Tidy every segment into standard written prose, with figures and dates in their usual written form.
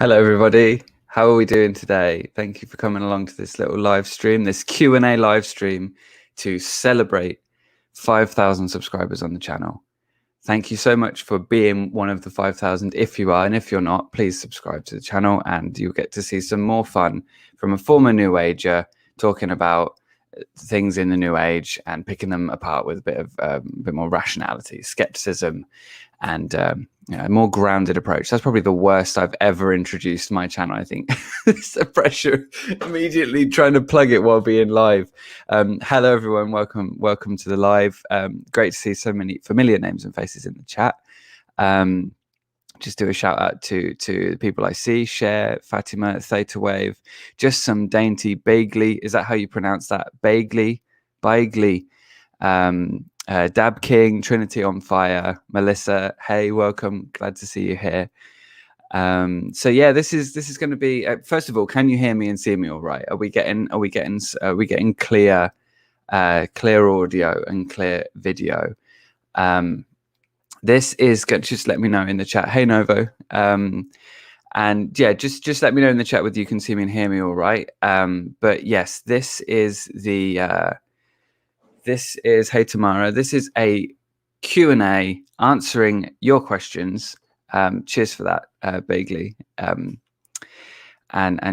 Hello, everybody. How are we doing today? Thank you for coming along to this little live stream, this Q&A live stream to celebrate 5,000 subscribers on the channel. Thank you so much for being one of the 5,000. If you are, and if you're not, please subscribe to the channel and you'll get to see some more fun from a former New Ager talking about things in the New Age and picking them apart with a bit more rationality, skepticism, and a more grounded approach. That's probably the worst I've ever introduced my channel, I think. It's the pressure immediately trying to plug it while being live. Hello, everyone. Welcome to the live. Great to see so many familiar names and faces in the chat. Just do a shout out to the people I see: Cher, Fatima, Theta Wave, just some dainty Bagley. Is that how you pronounce that? Bagley. Dab King, Trinity on Fire, Melissa. Hey, welcome. Glad to see you here. So yeah, this is going to be. First of all, can you hear me and see me all right? Are we getting clear audio and clear video? This is good. Just let me know in the chat. Hey, Novo. And yeah, just let me know in the chat whether you can see me and hear me all right. But yes, this is hey Tamara. This is a Q&A answering your questions. Cheers for that, Bagley. And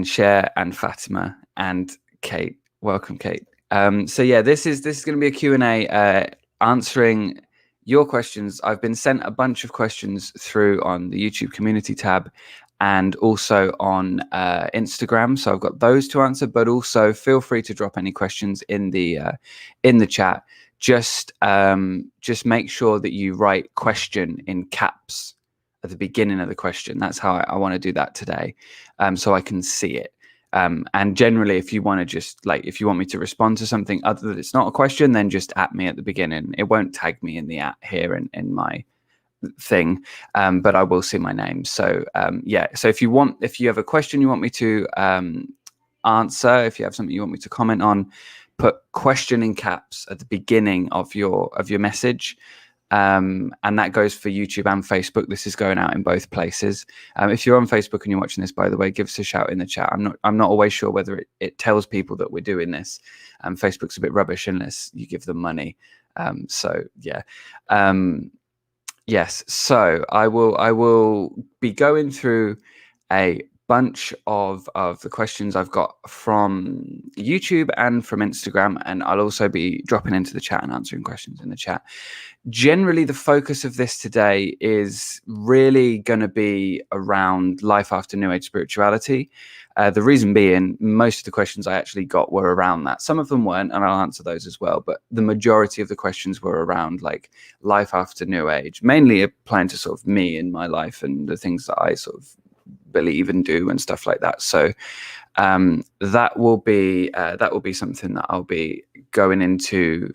Cher and Fatima and Kate. Welcome, Kate. So yeah, this is going to be a Q&A answering your questions. I've been sent a bunch of questions through on the YouTube community tab and also on Instagram. So I've got those to answer, but also feel free to drop any questions in the chat. Just make sure that you write question in caps at the beginning of the question. That's how I want to do that today, so I can see it. And generally, if you want to if you want me to respond to something other than it's not a question, then just at me at the beginning. It won't tag me in the at here in my thing, but I will see my name. So yeah, so if you have a question you want me to answer, if you have something you want me to comment on, put question in caps at the beginning of your message. And that goes for YouTube and Facebook. This is going out in both places. If you're on Facebook and you're watching this, by the way, give us a shout in the chat. I'm not always sure whether it tells people that we're doing this. Facebook's a bit rubbish unless you give them money. So yeah. Yes, so I will be going through a bunch of the questions I've got from YouTube and from Instagram, and I'll also be dropping into the chat and answering questions in the chat. Generally, the focus of this today is really going to be around life after New Age spirituality. The reason being, most of the questions I actually got were around that. Some of them weren't, and I'll answer those as well. But the majority of the questions were around like life after New Age, mainly applying to sort of me in my life and the things that I sort of believe and do and stuff like that. So that will be something that I'll be going into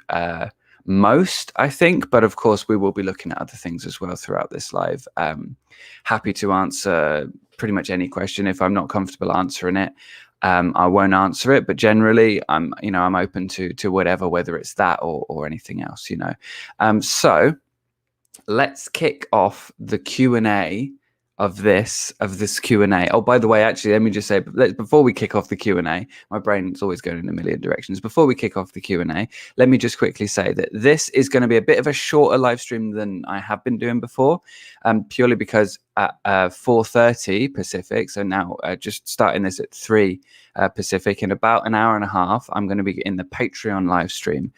most, I think, but of course we will be looking at other things as well throughout this live. Happy to answer pretty much any question. If I'm not comfortable answering it, I won't answer it, but generally I'm open to whatever, whether it's that or anything else, so let's kick off the Q&A of this Q&A. Oh, by the way, actually, let me just say, before we kick off the Q&A, my brain's always going in a million directions. Before we kick off the Q&A, let me just quickly say that this is going to be a bit of a shorter live stream than I have been doing before, purely because at 4:30 Pacific, so now just starting this at 3 Pacific, in about an hour and a half, I'm going to be in the Patreon live stream,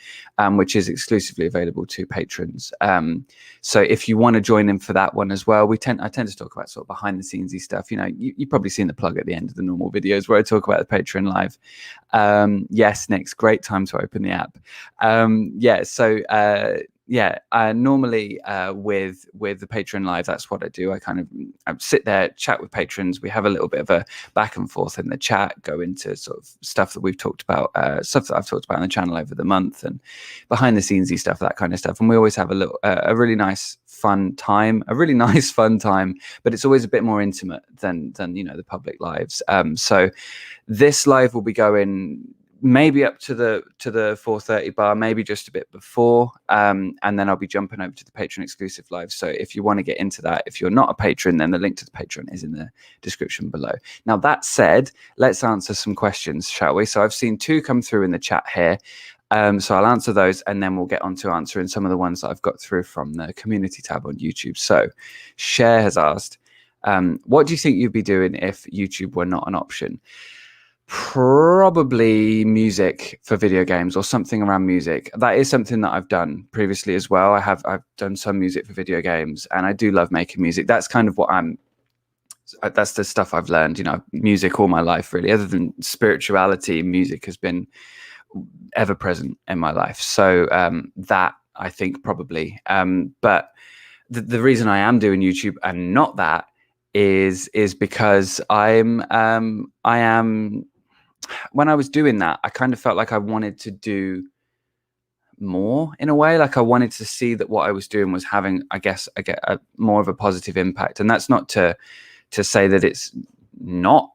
which is exclusively available to patrons. So if you want to join in for that one as well, I tend to talk about sort of behind the scenesy stuff. You've probably seen the plug at the end of the normal videos where I talk about the Patreon live. Yes, Nick's great time to open the app. Normally with the Patreon live, that's what I do. I sit there, chat with patrons. We have a little bit of a back and forth in the chat, go into sort of stuff that we've talked about, stuff that I've talked about on the channel over the month, and behind the scenesy stuff, that kind of stuff. And we always have a really nice fun time, but it's always a bit more intimate than the public lives. So this live will be going maybe up to the 4:30 bar, maybe just a bit before, and then I'll be jumping over to the Patreon exclusive live. So if you want to get into that, if you're not a patron, then the link to the Patreon is in the description below. Now, that said, let's answer some questions, shall we? So I've seen 2 come through in the chat here. So I'll answer those, and then we'll get on to answering some of the ones that I've got through from the community tab on YouTube. So Cher has asked, what do you think you'd be doing if YouTube were not an option? Probably music for video games, or something around music. That is something that I've done previously as well. I've done some music for video games, and I do love making music. That's kind of what that's the stuff I've learned, music all my life, really. Other than spirituality, music has been ever present in my life. So that, I think, probably. But the reason I am doing YouTube and not that is because I am, when I was doing that, I kind of felt like I wanted to do more, in a way. Like I wanted to see that what I was doing was having, I guess, more of a positive impact. And that's not to say that it's not.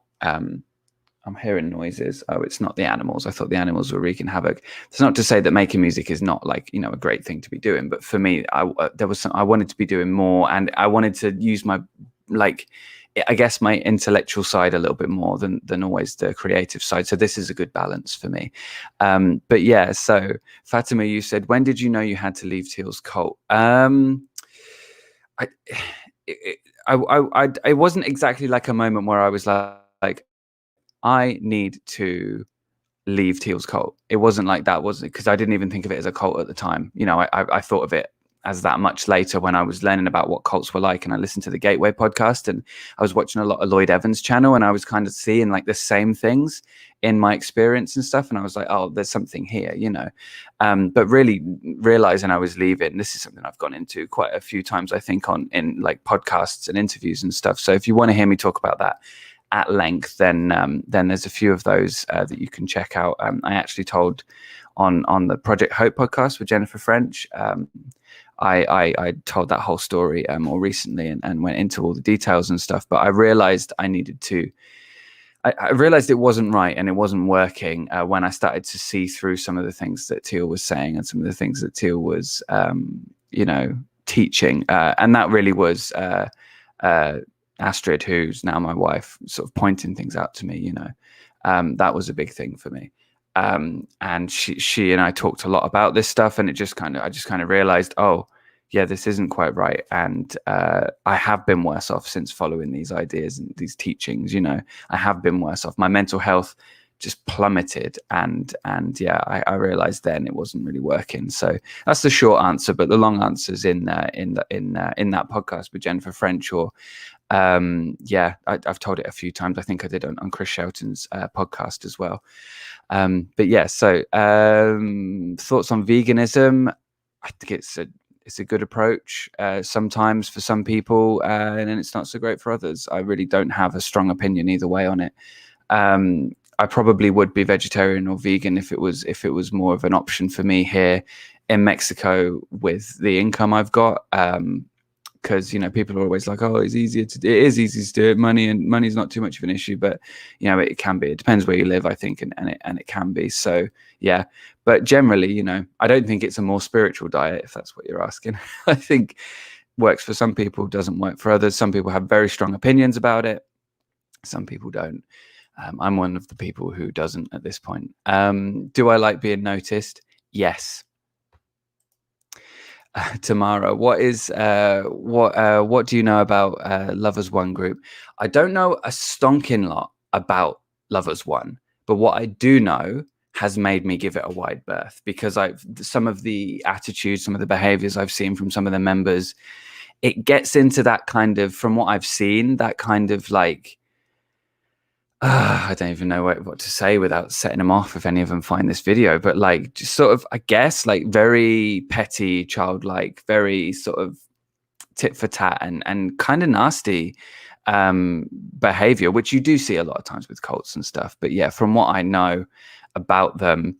I'm hearing noises. Oh, it's not the animals. I thought the animals were wreaking havoc. It's not to say that making music is not, like, a great thing to be doing. But for me, I wanted to be doing more, and I wanted to use my, I guess, my intellectual side a little bit more than always the creative side. So this is a good balance for me. But yeah, so Fatima, you said, when did you know you had to leave Teal's cult? It wasn't exactly like a moment where I was like, I need to leave Teal's cult. It wasn't like that, was it? Because I didn't even think of it as a cult at the time. I thought of it as that much later, when I was learning about what cults were like, and I listened to the Gateway podcast, and I was watching a lot of Lloyd Evans' channel, and I was kind of seeing like the same things in my experience and stuff, and I was like, oh, there's something here, but really realizing I was leaving. This is something I've gone into quite a few times, I think, in like podcasts and interviews and stuff. So if you want to hear me talk about that at length, then there's a few of those that you can check out. I actually told on the Project Hope podcast with Jennifer French. I told that whole story more recently, and went into all the details and stuff. But I realized I needed to. I realized it wasn't right, and it wasn't working when I started to see through some of the things that Teal was saying, and some of the things that Teal was, teaching. And that really was Astrid, who's now my wife, sort of pointing things out to me. That was a big thing for me. And she and I talked a lot about this stuff, and I just kind of realized, oh yeah, this isn't quite right. And I have been worse off since following these ideas and these teachings. I have been worse off. My mental health just plummeted, and yeah, I realized then it wasn't really working. So that's the short answer, but the long answer is in that podcast with Jennifer French, or yeah, I've told it a few times. I think I did on Chris Shelton's podcast as well. But yeah, so thoughts on veganism. I think it's a good approach sometimes for some people, and then it's not so great for others. I really don't have a strong opinion either way on it. I probably would be vegetarian or vegan if it was more of an option for me here in Mexico with the income I've got. Because people are always like, oh, it is easy to do it. Money's not too much of an issue, but it can be. It depends where you live, I think, and it can be. So yeah, but generally, I don't think it's a more spiritual diet, if that's what you're asking. I think works for some people, doesn't work for others. Some people have very strong opinions about it. Some people don't. I'm one of the people who doesn't at this point. Do I like being noticed? Yes. Tamara, what do you know about Lovers One group? I don't know a stonking lot about Lovers One, but what I do know has made me give it a wide berth, because some of the attitudes, some of the behaviors I've seen from some of the members, it gets into that kind of, from what I've seen, that kind of like, I don't even know what to say without setting them off if any of them find this video, but like, just sort of, I guess, like very petty, childlike, very sort of tit for tat, and kind of nasty behavior, which you do see a lot of times with cults and stuff. But yeah, from what I know about them,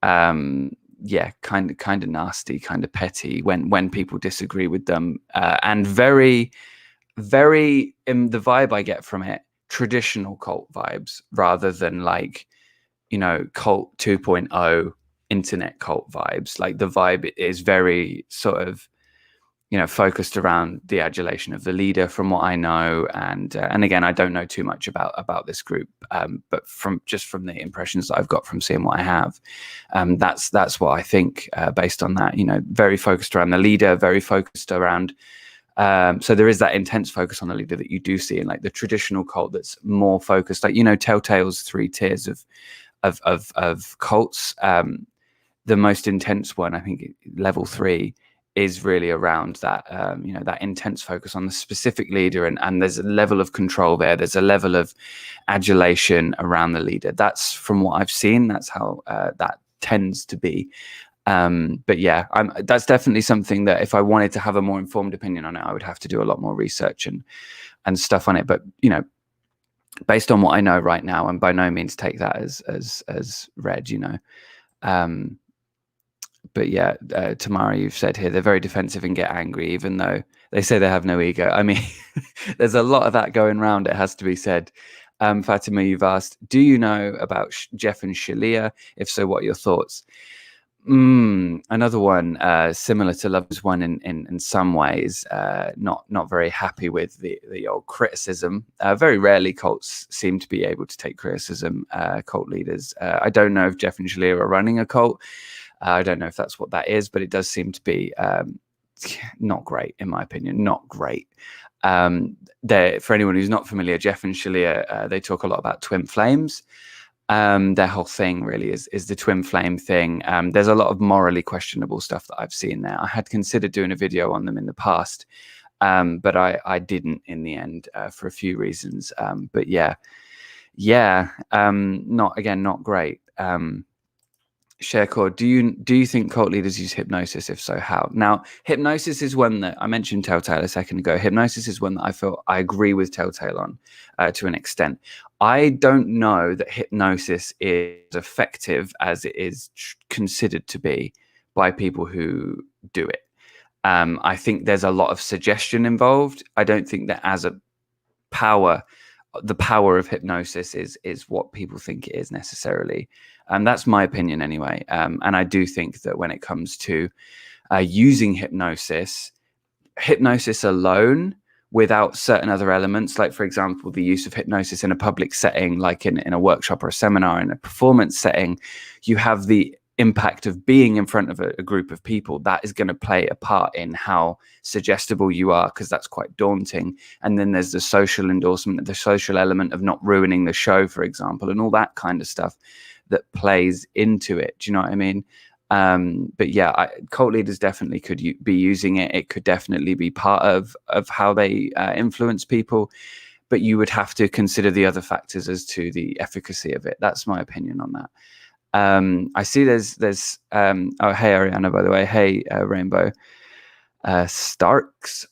yeah, kind of nasty, kind of petty when people disagree with them, and very, the vibe I get from it, traditional cult vibes, rather than like, cult 2.0 internet cult vibes. Like the vibe is very sort of focused around the adulation of the leader, from what I know. And again, I don't know too much about this group, but from the impressions that I've got from seeing what I have, that's what I think, based on that. Very focused around the leader, very focused around. So there is that intense focus on the leader that you do see in like the traditional cult that's more focused, like Telltale's 3 tiers of cults. The most intense one, I think, level 3, is really around that, that intense focus on the specific leader, and there's a level of control there. There's a level of adulation around the leader. That's from what I've seen. That's how that tends to be. But yeah, that's definitely something that if I wanted to have a more informed opinion on it, I would have to do a lot more research and stuff on it. But based on what I know right now, and by no means take that as read, but yeah, Tamara, you've said here they're very defensive and get angry, even though they say they have no ego. I mean, there's a lot of that going around, it has to be said. Fatima, you've asked, do you know about Jeff and Shalia? If so, what are your thoughts? Another one, similar to Love's one in some ways, not very happy with the old criticism. Very rarely cults seem to be able to take criticism, cult leaders. I don't know if Jeff and Shalia are running a cult. I don't know if that's what that is, but it does seem to be not great, in my opinion. Not great. For anyone who's not familiar, Jeff and Shalia, they talk a lot about twin flames. Their whole thing really is the twin flame thing. There's a lot of morally questionable stuff that I've seen there. I had considered doing a video on them in the past, but I didn't in the end, for a few reasons. But yeah, not great. Sharecore, do you think cult leaders use hypnosis? If so, how? Now, hypnosis is one that I mentioned Telltale a second ago. Hypnosis is one that I feel I agree with Telltale on, to an extent. I don't know that hypnosis is effective as it is considered to be by people who do it. I think there's a lot of suggestion involved. I don't think that as a power, the power of hypnosis is what people think it is necessarily. That's my opinion anyway. And I do think that when it comes to using hypnosis alone without certain other elements, like, for example, the use of hypnosis in a public setting, like in a workshop or a seminar, in a performance setting, you have the impact of being in front of a group of people. That is going to play a part in how suggestible you are, because that's quite daunting. And then there's the social endorsement, the social element of not ruining the show, for example, and all that kind of stuff that plays into it. Do you know what I mean? But yeah, cult leaders definitely could be using it. It could definitely be part of how they influence people, but you would have to consider the other factors as to the efficacy of it. That's my opinion on that. I see there's oh, hey Ariana, by the way. Hey, Rainbow Starks.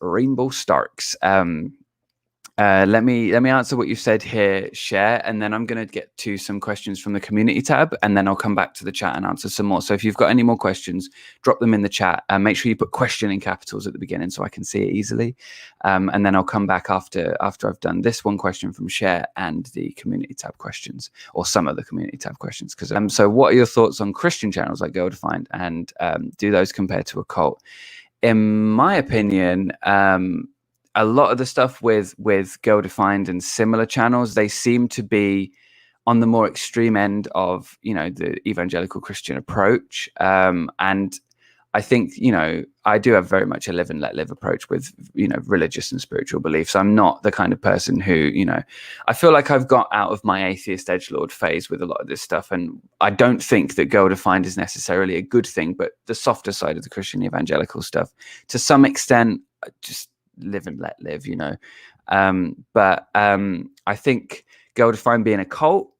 Let me answer what you said here, Share, and then I'm going to get to some questions from the community tab, and then I'll come back to the chat and answer some more. So if you've got any more questions, drop them in the chat, and make sure you put question in capitals at the beginning so I can see it easily. And then I'll come back after I've done this one question from Share and the community tab questions, or some of the community tab questions. Because so what are your thoughts on Christian channels like Girl Defined, and do those compare to a cult? In my opinion, a lot of the stuff with Girl Defined and similar channels, they seem to be on the more extreme end of, the evangelical Christian approach. And I think, I do have very much a live and let live approach with, religious and spiritual beliefs. I'm not the kind of person who, I feel like I've got out of my atheist edgelord phase with a lot of this stuff. And I don't think that Girl Defined is necessarily a good thing, but the softer side of the Christian evangelical stuff, to some extent, just live and let live, but I think Girl Defined being a cult,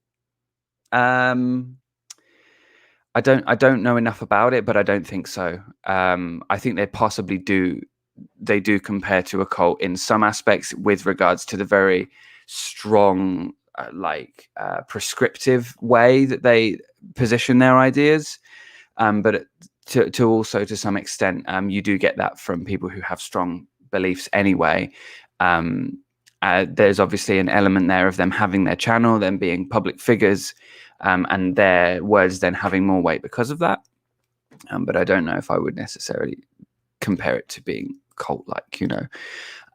I don't know enough about it, but I don't think so. I think they possibly do compare to a cult in some aspects with regards to the very strong prescriptive way that they position their ideas, but to also to some extent you do get that from people who have strong beliefs anyway. There's obviously an element there of them having their channel, them being public figures, and their words then having more weight because of that. But I don't know if I would necessarily compare it to being cult-like,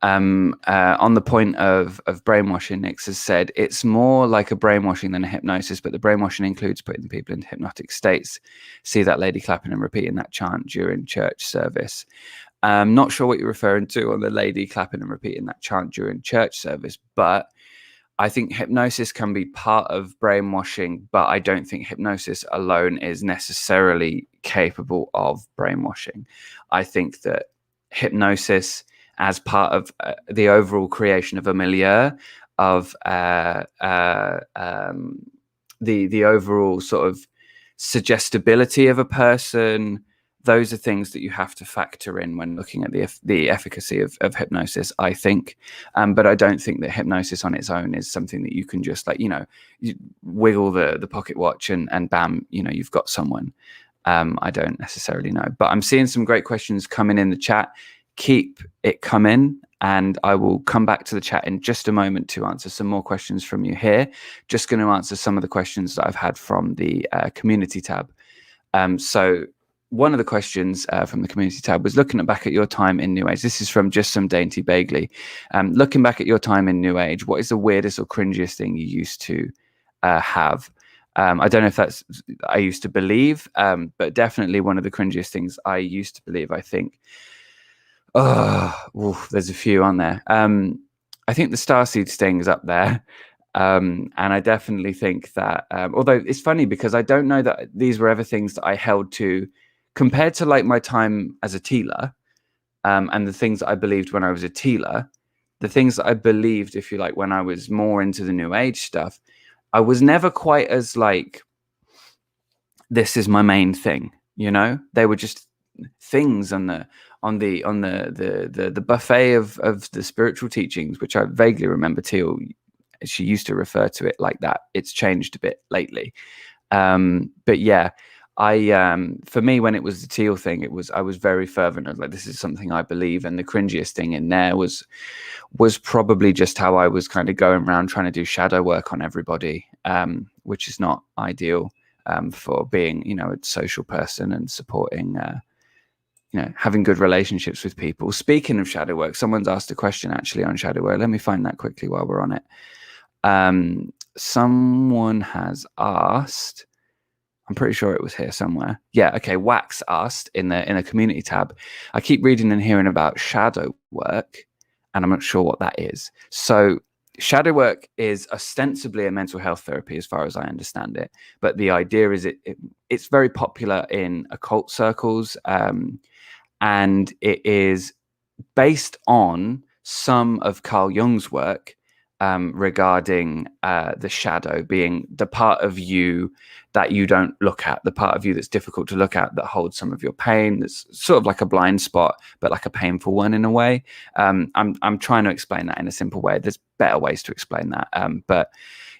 on the point of brainwashing, Nix has said it's more like a brainwashing than a hypnosis, but the brainwashing includes putting people into hypnotic states. See that lady clapping and repeating that chant during church service. Not sure what you're referring to on the lady clapping and repeating that chant during church service, but I think hypnosis can be part of brainwashing, but I don't think hypnosis alone is necessarily capable of brainwashing. I think that hypnosis, as part of the overall creation of a milieu, of the overall sort of suggestibility of a person, those are things that you have to factor in when looking at the efficacy of hypnosis, I think. But I don't think that hypnosis on its own is something that you can just you wiggle the pocket watch and bam, you've got someone. I don't necessarily know, but I'm seeing some great questions coming in the chat. Keep it coming, and I will come back to the chat in just a moment to answer some more questions from you here. Just going to answer some of the questions that I've had from the community tab. So one of the questions from the community tab was looking back at your time in New Age. This is from Just Some Dainty Bagley. Looking back at your time in New Age, what is the weirdest or cringiest thing you used to have? I don't know if that's I used to believe, but definitely one of the cringiest things I used to believe, I think. There's a few on there. I think the starseed sting is up there. And I definitely think that, although it's funny because I don't know that these were ever things that I held to compared to like my time as a Teeler, and the things that I believed when I was a Teeler, the things that I believed, if you like, when I was more into the New Age stuff, I was never quite as like, this is my main thing, they were just things on the buffet of the spiritual teachings, which I vaguely remember Teal, she used to refer to it like that. It's changed a bit lately. But yeah, for me, when it was the Teal thing, I was very fervent. I was like, this is something I believe. And the cringiest thing in there was probably just how I was kind of going around trying to do shadow work on everybody, which is not ideal for being, a social person and supporting, having good relationships with people. Speaking of shadow work, someone's asked a question actually on shadow work. Let me find that quickly while we're on it. Someone has asked, I'm pretty sure it was here somewhere. Yeah, okay. Wax asked in a community tab, I keep reading and hearing about shadow work, and I'm not sure what that is. So shadow work is ostensibly a mental health therapy, as far as I understand it. But the idea is it's very popular in occult circles, and it is based on some of Carl Jung's work regarding the shadow being the part of you that you don't look at, the part of you that's difficult to look at, that holds some of your pain, that's sort of like a blind spot, but like a painful one in a way. I'm trying to explain that in a simple way. There's better ways to explain that. But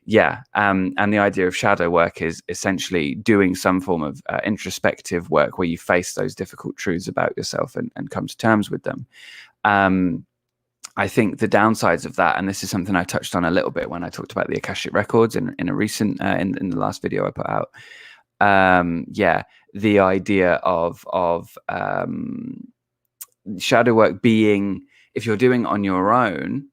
yeah, and the idea of shadow work is essentially doing some form of introspective work where you face those difficult truths about yourself and come to terms with them. I think the downsides of that, and this is something I touched on a little bit when I talked about the Akashic Records in a recent, in the last video I put out. The idea of shadow work being, if you're doing on your own,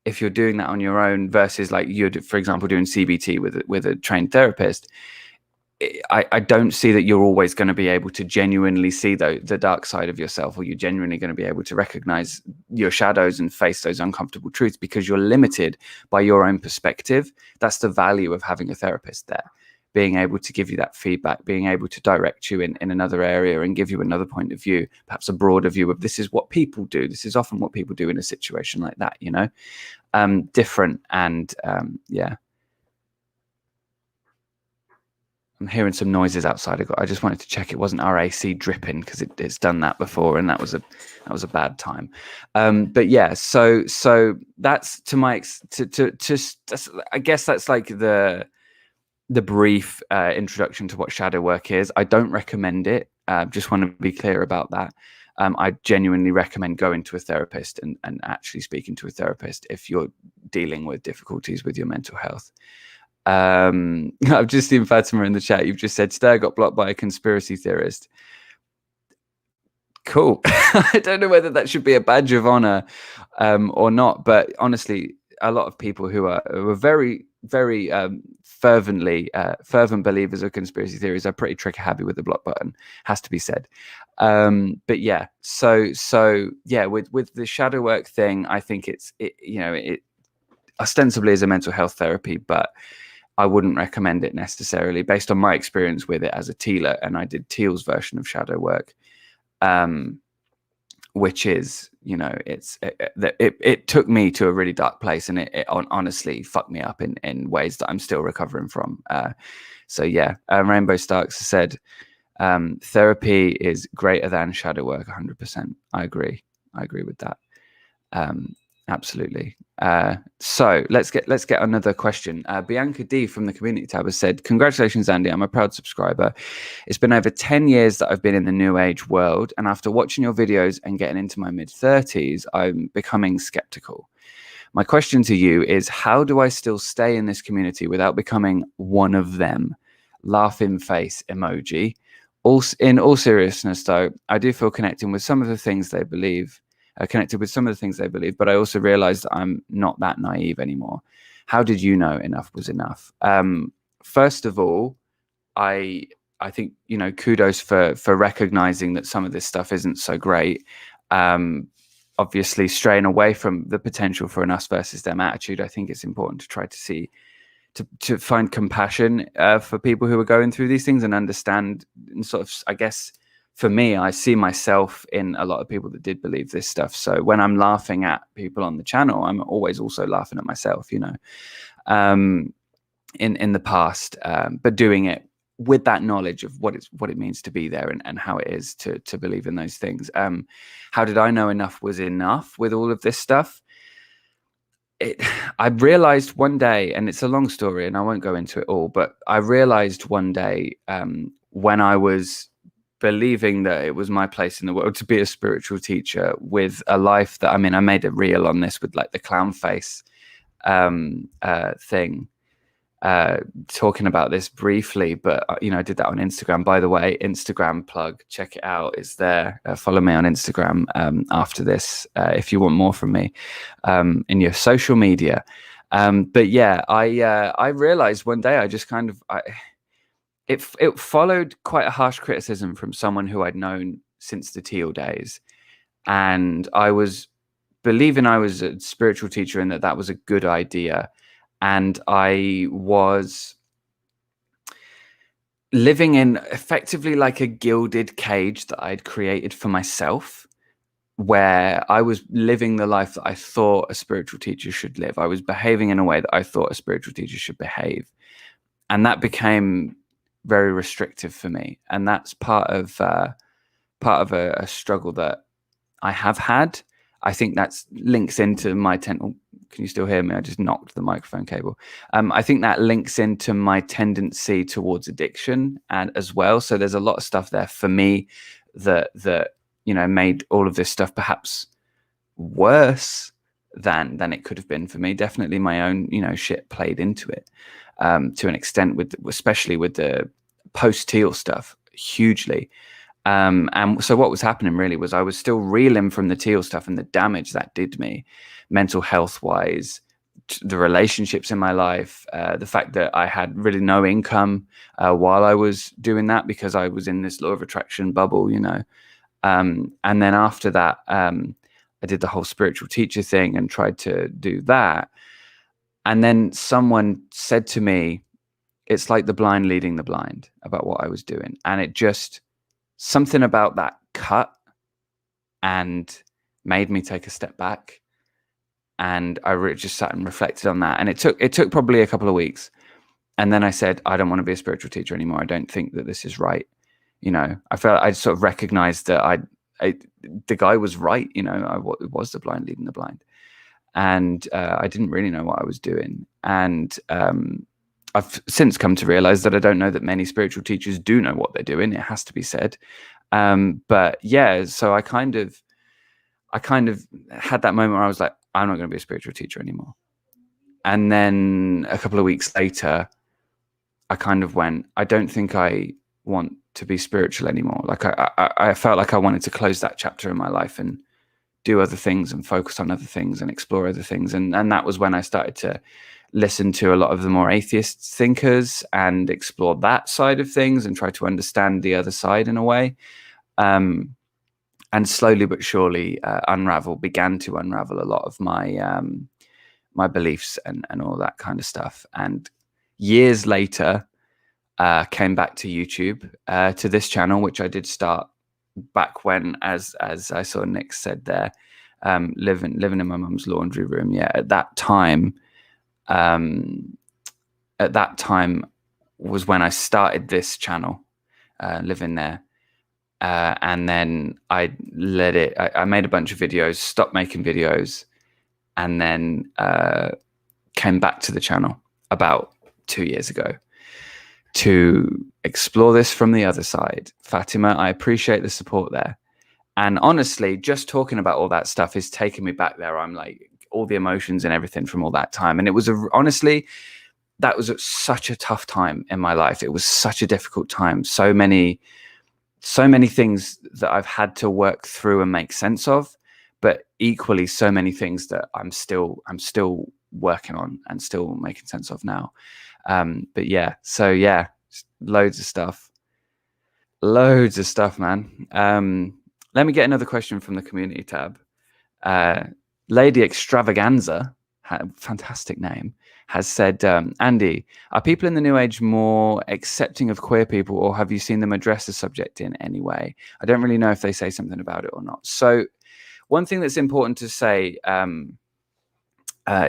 if you're doing that on your own versus like you're, for example, doing CBT with a trained therapist, I don't see that you're always going to be able to genuinely see the dark side of yourself, or you're genuinely going to be able to recognize your shadows and face those uncomfortable truths because you're limited by your own perspective. That's the value of having a therapist there, being able to give you that feedback, being able to direct you in another area and give you another point of view, perhaps a broader view of this is what people do. This is often what people do in a situation like that, different. And yeah. I'm hearing some noises outside. I just wanted to check it wasn't our AC dripping, because it's done that before, and that was a bad time. But yeah, so that's I guess that's like the brief introduction to what shadow work is. I don't recommend it. Just want to be clear about that. I genuinely recommend going to a therapist and actually speaking to a therapist if you're dealing with difficulties with your mental health. I've just seen Fatima in the chat. You've just said today I got blocked by a conspiracy theorist. Cool. I don't know whether that should be a badge of honor or not, but honestly, a lot of people who are very, very fervent believers of conspiracy theories are pretty trigger happy with the block button, has to be said. But yeah, so yeah, with the shadow work thing, I think it ostensibly is a mental health therapy, but I wouldn't recommend it necessarily based on my experience with it as a Tealer, and I did Teal's version of shadow work. Which is, it took me to a really dark place, and it honestly fucked me up in ways that I'm still recovering from. So yeah, Rainbow Starks said, therapy is greater than shadow work. 100%. I agree with that. Absolutely. So let's get another question. Bianca D from the community tab has said, congratulations, Andy. I'm a proud subscriber. It's been over 10 years that I've been in the new age world, and after watching your videos and getting into my mid-30s, I'm becoming skeptical. My question to you is, how do I still stay in this community without becoming one of them? Laughing face emoji. In all seriousness, though, I do feel connected with some of the things they believe, but I also realized that I'm not that naive anymore. How did you know enough was enough? First of all, I think, kudos for recognizing that some of this stuff isn't so great. Obviously, straying away from the potential for an us versus them attitude, I think it's important to try to find compassion for people who are going through these things and understand, and sort of, I guess, for me, I see myself in a lot of people that did believe this stuff. So when I'm laughing at people on the channel, I'm always also laughing at myself, in the past, but doing it with that knowledge of what it means to be there and how it is to believe in those things. How did I know enough was enough with all of this stuff? I realized one day, and it's a long story and I won't go into it all, but I realized one day when I was believing that it was my place in the world to be a spiritual teacher with a life that, I made a reel on this with like the clown face thing, talking about this briefly, but I did that on Instagram. By the way, Instagram plug, check it out, it's there. Follow me on Instagram after this if you want more from me in your social media. But yeah, I realized one day I just kind of it followed quite a harsh criticism from someone who I'd known since the Teal days, and I was believing I was a spiritual teacher and that was a good idea. And I was living in effectively like a gilded cage that I'd created for myself, where I was living the life that I thought a spiritual teacher should live. I was behaving in a way that I thought a spiritual teacher should behave. And that became very restrictive for me. And that's part of a struggle that I have had. I think that links into my can you still hear me? I just knocked the microphone cable. I think that links into my tendency towards addiction and as well. So there's a lot of stuff there for me that made all of this stuff perhaps worse than it could have been for me. Definitely my own shit played into it to an extent, especially with the post-Teal stuff, hugely. And so what was happening really was I was still reeling from the Teal stuff and the damage that did me mental health wise, the relationships in my life, the fact that I had really no income while I was doing that because I was in this law of attraction bubble, and then after that I did the whole spiritual teacher thing and tried to do that. And then someone said to me, it's like the blind leading the blind about what I was doing. And it just, something about that cut and made me take a step back. And I just sat and reflected on that. And it took probably a couple of weeks. And then I said, I don't want to be a spiritual teacher anymore. I don't think that this is right. I felt I sort of recognized that the guy was right. It was the blind leading the blind. And I didn't really know what I was doing. And I've since come to realize that I don't know that many spiritual teachers do know what they're doing. It has to be said. But yeah, so I kind of had that moment where I was like, I'm not going to be a spiritual teacher anymore. And then a couple of weeks later, I kind of went, I don't think I want to be spiritual anymore. Like I felt like I wanted to close that chapter in my life and do other things and focus on other things and explore other things. And that was when I started to listen to a lot of the more atheist thinkers and explore that side of things and try to understand the other side in a way. And slowly but surely began to unravel a lot of my my beliefs and all that kind of stuff. And years later, came back to YouTube, to this channel, which I did start back when, as I saw Nick said there, living in my mum's laundry room. Yeah, at that time was when I started this channel, living there. And then I let it, I made a bunch of videos, stopped making videos, and then came back to the channel about 2 years ago to explore this from the other side. Fatima, I appreciate the support there. And honestly, just talking about all that stuff is taking me back there. I'm like, all the emotions and everything from all that time. And it was honestly, that was such a tough time in my life. It was such a difficult time. So many things that I've had to work through and make sense of, but equally so many things that I'm still working on and still making sense of now. But yeah, so yeah, loads of stuff, man. Let me get another question from the community tab. Lady Extravaganza, fantastic name, has said, Andy, are people in the New Age more accepting of queer people, or have you seen them address the subject in any way? I don't really know if they say something about it or not. So one thing that's important to say,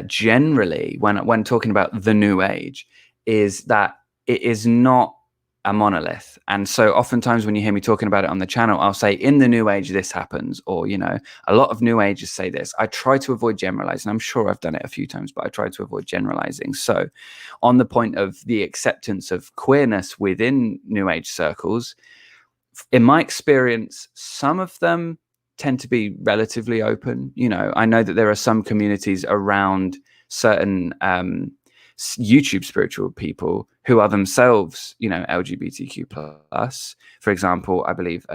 generally, when talking about the New Age, is that it is not a monolith. And so oftentimes when you hear me talking about it on the channel, I'll say in the New Age this happens, or a lot of New Agers say this. I try to avoid generalizing. I'm sure I've done it a few times, but I try to avoid generalizing. So on the point of the acceptance of queerness within New Age circles, in my experience, some of them tend to be relatively open. I know that there are some communities around certain YouTube spiritual people who are themselves, LGBTQ plus. For example, I believe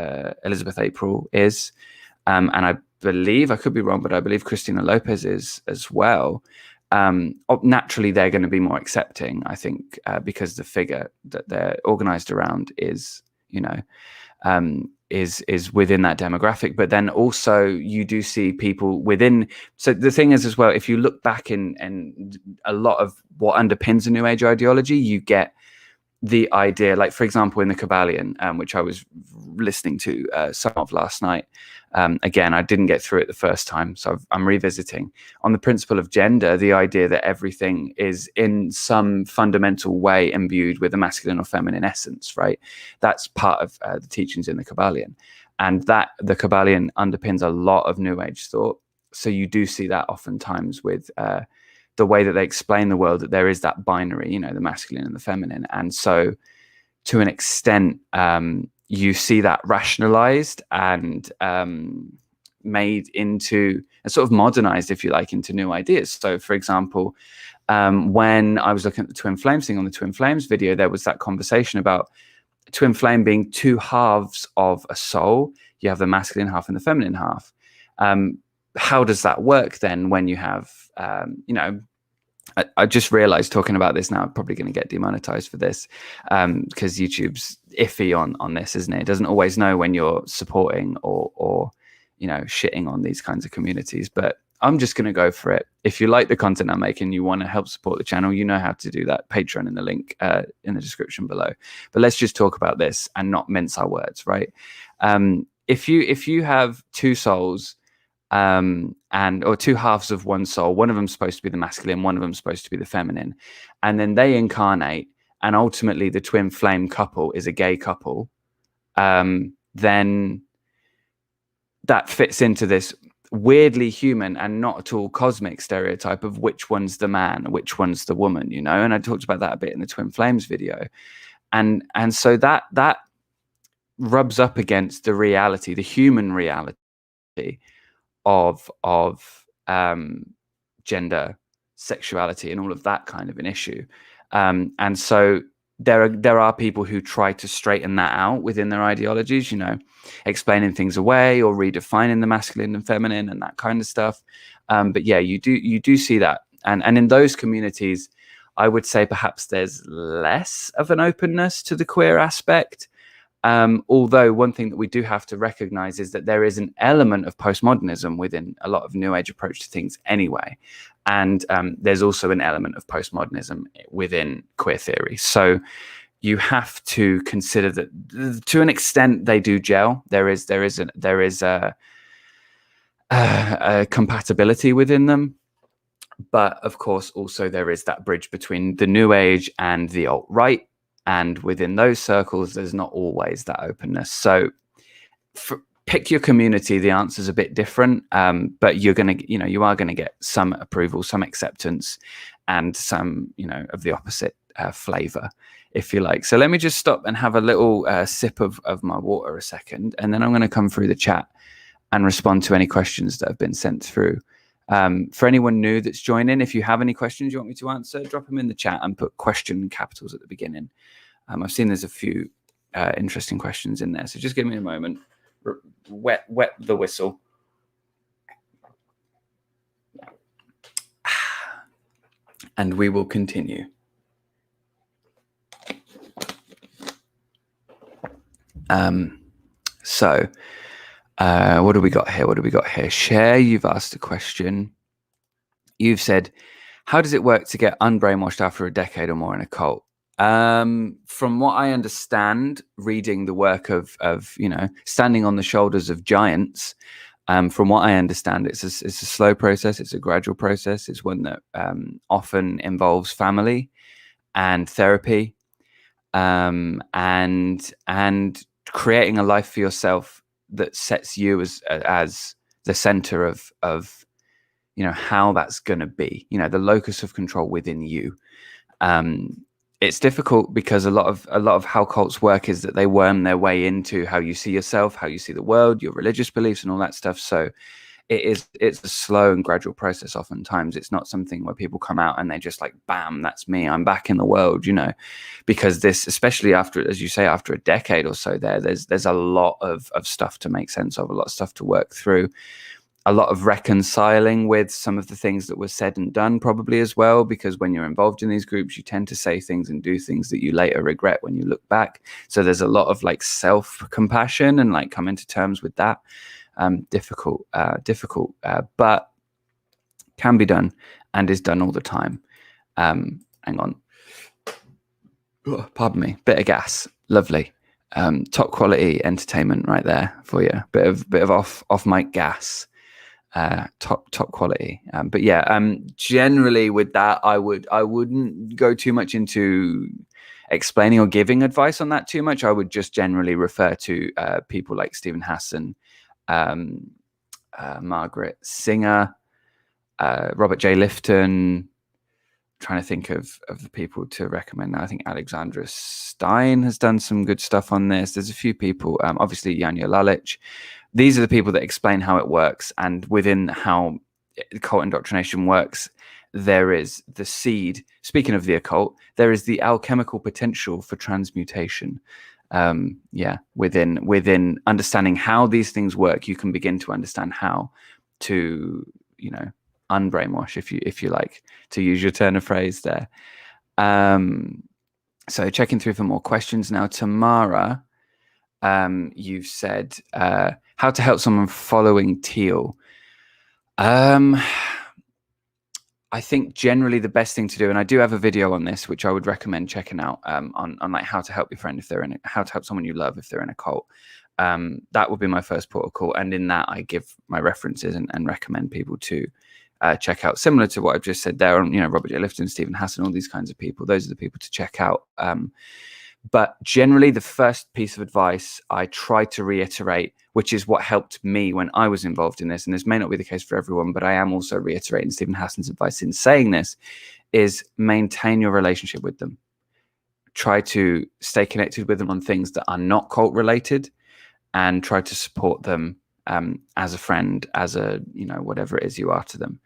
Elizabeth April is, and I believe, I could be wrong, but I believe Christina Lopez is as well. Naturally, they're going to be more accepting, I think, because the figure that they're organized around is, is within that demographic. But then also you do see people within. So the thing is as well, if you look back in a lot of what underpins a New Age ideology, you get the idea, like for example in the Kabbalion, which I was listening to some of last night. Again, I didn't get through it the first time, so I'm revisiting on the principle of gender, the idea that everything is in some fundamental way imbued with a masculine or feminine essence, right? That's part of the teachings in the Kabbalion, and that the Kabbalion underpins a lot of New Age thought. So you do see that oftentimes with the way that they explain the world, that there is that binary, the masculine and the feminine. And so to an extent, you see that rationalized and made into a sort of modernized, if you like, into new ideas. So for example, when I was looking at the twin flames thing on the twin flames video, there was that conversation about twin flame being two halves of a soul. You have the masculine half and the feminine half. How does that work then when you have, I just realized talking about this now, I'm probably going to get demonetized for this, because YouTube's iffy on this, isn't it? It doesn't always know when you're supporting or shitting on these kinds of communities. But I'm just going to go for it. If you like the content I'm making, you want to help support the channel, you know how to do that. Patreon in the link in the description below. But let's just talk about this and not mince our words, right? If you have two souls, or two halves of one soul, one of them's supposed to be the masculine, one of them's supposed to be the feminine, and then they incarnate, and ultimately the twin flame couple is a gay couple, then that fits into this weirdly human and not at all cosmic stereotype of which one's the man, which one's the woman, and I talked about that a bit in the twin flames video, and so that rubs up against the reality, the human reality of gender sexuality and all of that kind of an issue. And so there are people who try to straighten that out within their ideologies, explaining things away or redefining the masculine and feminine and that kind of stuff. But yeah, you do see that. And in those communities, I would say perhaps there's less of an openness to the queer aspect. Although one thing that we do have to recognize is that there is an element of postmodernism within a lot of New Age approach to things anyway. And there's also an element of postmodernism within queer theory. So you have to consider that to an extent they do gel. There is a compatibility within them. But of course, also there is that bridge between the New Age and the alt-right. And within those circles, there's not always that openness. So pick your community. The answer's a bit different, but you are going to get some approval, some acceptance, and some, of the opposite flavor, if you like. So let me just stop and have a little sip of my water a second, and then I'm going to come through the chat and respond to any questions that have been sent through. For anyone new that's joining, if you have any questions you want me to answer, drop them in the chat and put question capitals at the beginning. I've seen there's a few interesting questions in there, so just give me a moment. Wet the whistle. And we will continue. So what do we got here? Cher, you've asked a question. You've said, how does it work to get unbrainwashed after a decade or more in a cult? From what I understand, reading the work of standing on the shoulders of giants, from what I understand, it's a slow process. It's a gradual process. It's one that often involves family and therapy, and creating a life for yourself that sets you as the center of how that's going to be, the locus of control within you. It's difficult because a lot of how cults work is that they worm their way into how you see yourself, how you see the world, your religious beliefs and all that stuff. So it's a slow and gradual process. Oftentimes it's not something where people come out and they just like, bam, that's me, I'm back in the world, because this, especially after, as you say, after a decade or so there's a lot of stuff to make sense of, a lot of stuff to work through. A lot of reconciling with some of the things that were said and done probably as well, because when you're involved in these groups, you tend to say things and do things that you later regret when you look back. So there's a lot of like self-compassion and like coming to terms with that. Difficult, but can be done and is done all the time. Hang on. Oh, pardon me. Bit of gas. Lovely. Top quality entertainment right there for you. Bit of off mic gas. Top quality. But yeah, generally with that, I wouldn't go too much into explaining or giving advice on that too much. I would just generally refer to people like Stephen Hassan, Margaret Singer, Robert J. Lifton. Trying to think of the people to recommend now. I think Alexandra Stein has done some good stuff on this. There's a few people, obviously Janja Lalich. These are the people that explain how it works, and within how cult indoctrination works, there is the seed. Speaking of the occult, there is the alchemical potential for transmutation. Within understanding how these things work, you can begin to understand how to, unbrainwash, if you like to use your turn of phrase there. So checking through for more questions now. Tamara, you've said how to help someone following Teal. I think generally the best thing to do, and I do have a video on this, which I would recommend checking out, on like how to help your friend if they're in how to help someone you love if they're in a cult. That would be my first protocol, and in that I give my references and recommend people to check out, similar to what I've just said there on, Robert J. Lifton, Stephen Hassan, all these kinds of people. Those are the people to check out. But generally, the first piece of advice I try to reiterate, which is what helped me when I was involved in this, and this may not be the case for everyone, but I am also reiterating Stephen Hassan's advice in saying this, is maintain your relationship with them. Try to stay connected with them on things that are not cult related, and try to support them as a friend, as a, whatever it is you are to them.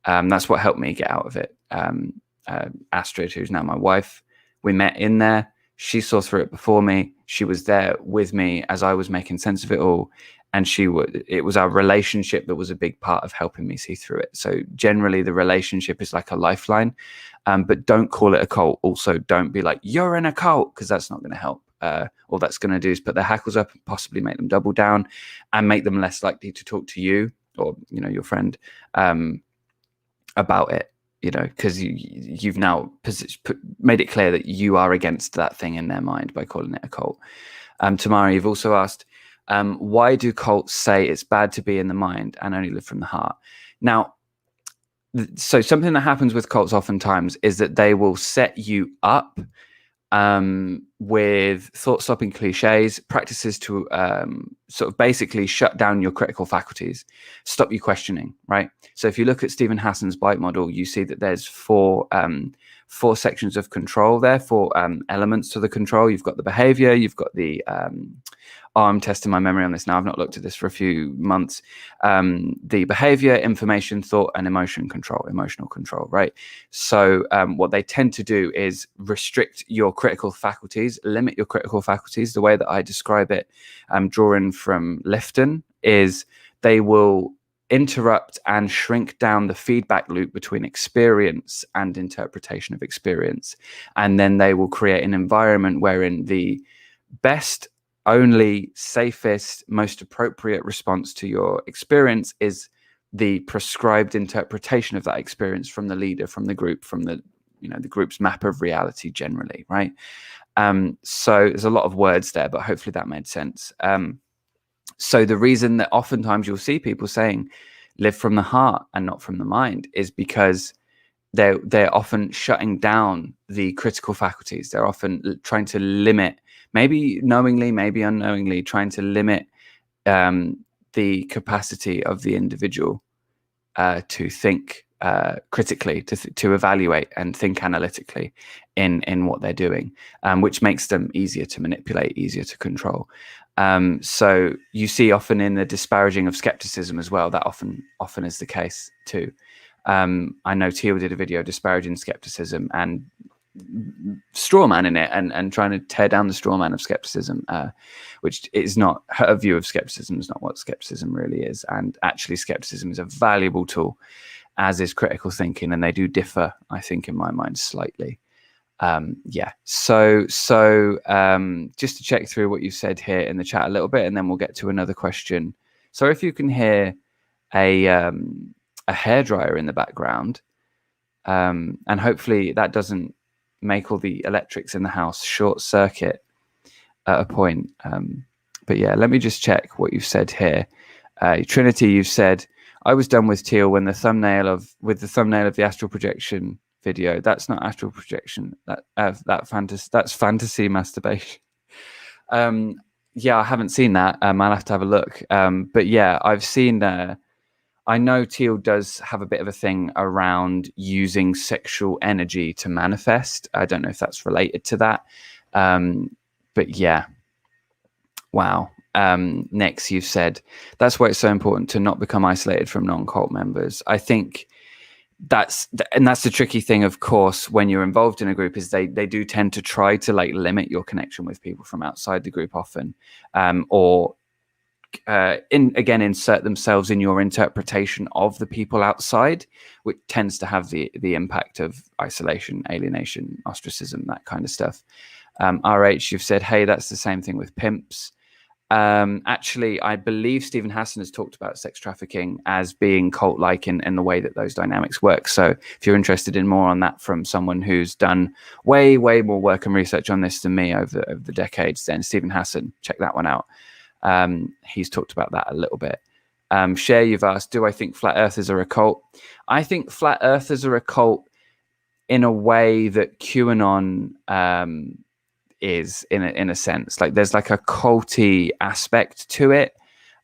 That's what helped me get out of it. Astrid, who's now my wife. We met in there. She saw through it before me. She was there with me as I was making sense of it all. And it was our relationship that was a big part of helping me see through it. So generally the relationship is like a lifeline, but don't call it a cult. Also, don't be like, you're in a cult, because that's not going to help. All that's going to do is put their hackles up and possibly make them double down and make them less likely to talk to you or, your friend about it, because you've now made it clear that you are against that thing in their mind by calling it a cult. Tamara, you've also asked, why do cults say it's bad to be in the mind and only live from the heart? Now, so something that happens with cults oftentimes is that they will set you up with thought-stopping cliches, practices to sort of basically shut down your critical faculties, stop you questioning, right? So if you look at Stephen Hassan's bite model, you see that there's four sections of control there, four elements to the control. You've got the behavior, you've got the I'm testing my memory on this now. I've not looked at this for a few months. The behavior, information, thought, and emotional control, right? So what they tend to do is restrict your critical faculties, limit your critical faculties. The way that I describe it, drawing from Lifton, is they will interrupt and shrink down the feedback loop between experience and interpretation of experience. And then they will create an environment wherein the best, only safest, most appropriate response to your experience is the prescribed interpretation of that experience from the leader, from the group, from the the group's map of reality generally, right? So there's a lot of words there, but hopefully that made sense. So the reason that oftentimes you'll see people saying live from the heart and not from the mind is because they're often shutting down the critical faculties. They're often trying to limit, maybe knowingly, maybe unknowingly, trying to limit the capacity of the individual to think critically, to evaluate and think analytically in what they're doing, which makes them easier to manipulate, easier to control. So you see often in the disparaging of skepticism as well, that often is the case too. I know Teal did a video disparaging skepticism and straw man in it and trying to tear down the straw man of skepticism, which is not, her view of skepticism is not what skepticism really is. And actually skepticism is a valuable tool, as is critical thinking, and they do differ, I think, in my mind, slightly. So just to check through what you said here in the chat a little bit, and then we'll get to another question. So if you can hear a hairdryer in the background, and hopefully that doesn't make all the electrics in the house short circuit at a point. But yeah, let me just check what you've said here. Trinity, you've said, I was done with Teal when the thumbnail of the astral projection video. That's not astral projection. That's fantasy masturbation. Yeah, I haven't seen that. I'll have to have a look. But yeah, I've seen. I know Teal does have a bit of a thing around using sexual energy to manifest. I don't know if that's related to that. But yeah, wow. Next, you've said that's why it's so important to not become isolated from non-cult members. I think that's the tricky thing, of course, when you're involved in a group, is they do tend to try to limit your connection with people from outside the group often, or insert themselves in your interpretation of the people outside, which tends to have the impact of isolation, alienation, ostracism, that kind of stuff. RH, you've said, hey, that's the same thing with pimps. Actually, I believe Stephen Hassan has talked about sex trafficking as being cult-like in the way that those dynamics work. So if you're interested in more on that from someone who's done way more work and research on this than me over the decades, then Stephen Hassan, check that one out. He's talked about that a little bit. Cher, you've asked, do I think flat earthers are a cult? I think flat earthers are a cult in a way that QAnon is in a sense. There's a culty aspect to it,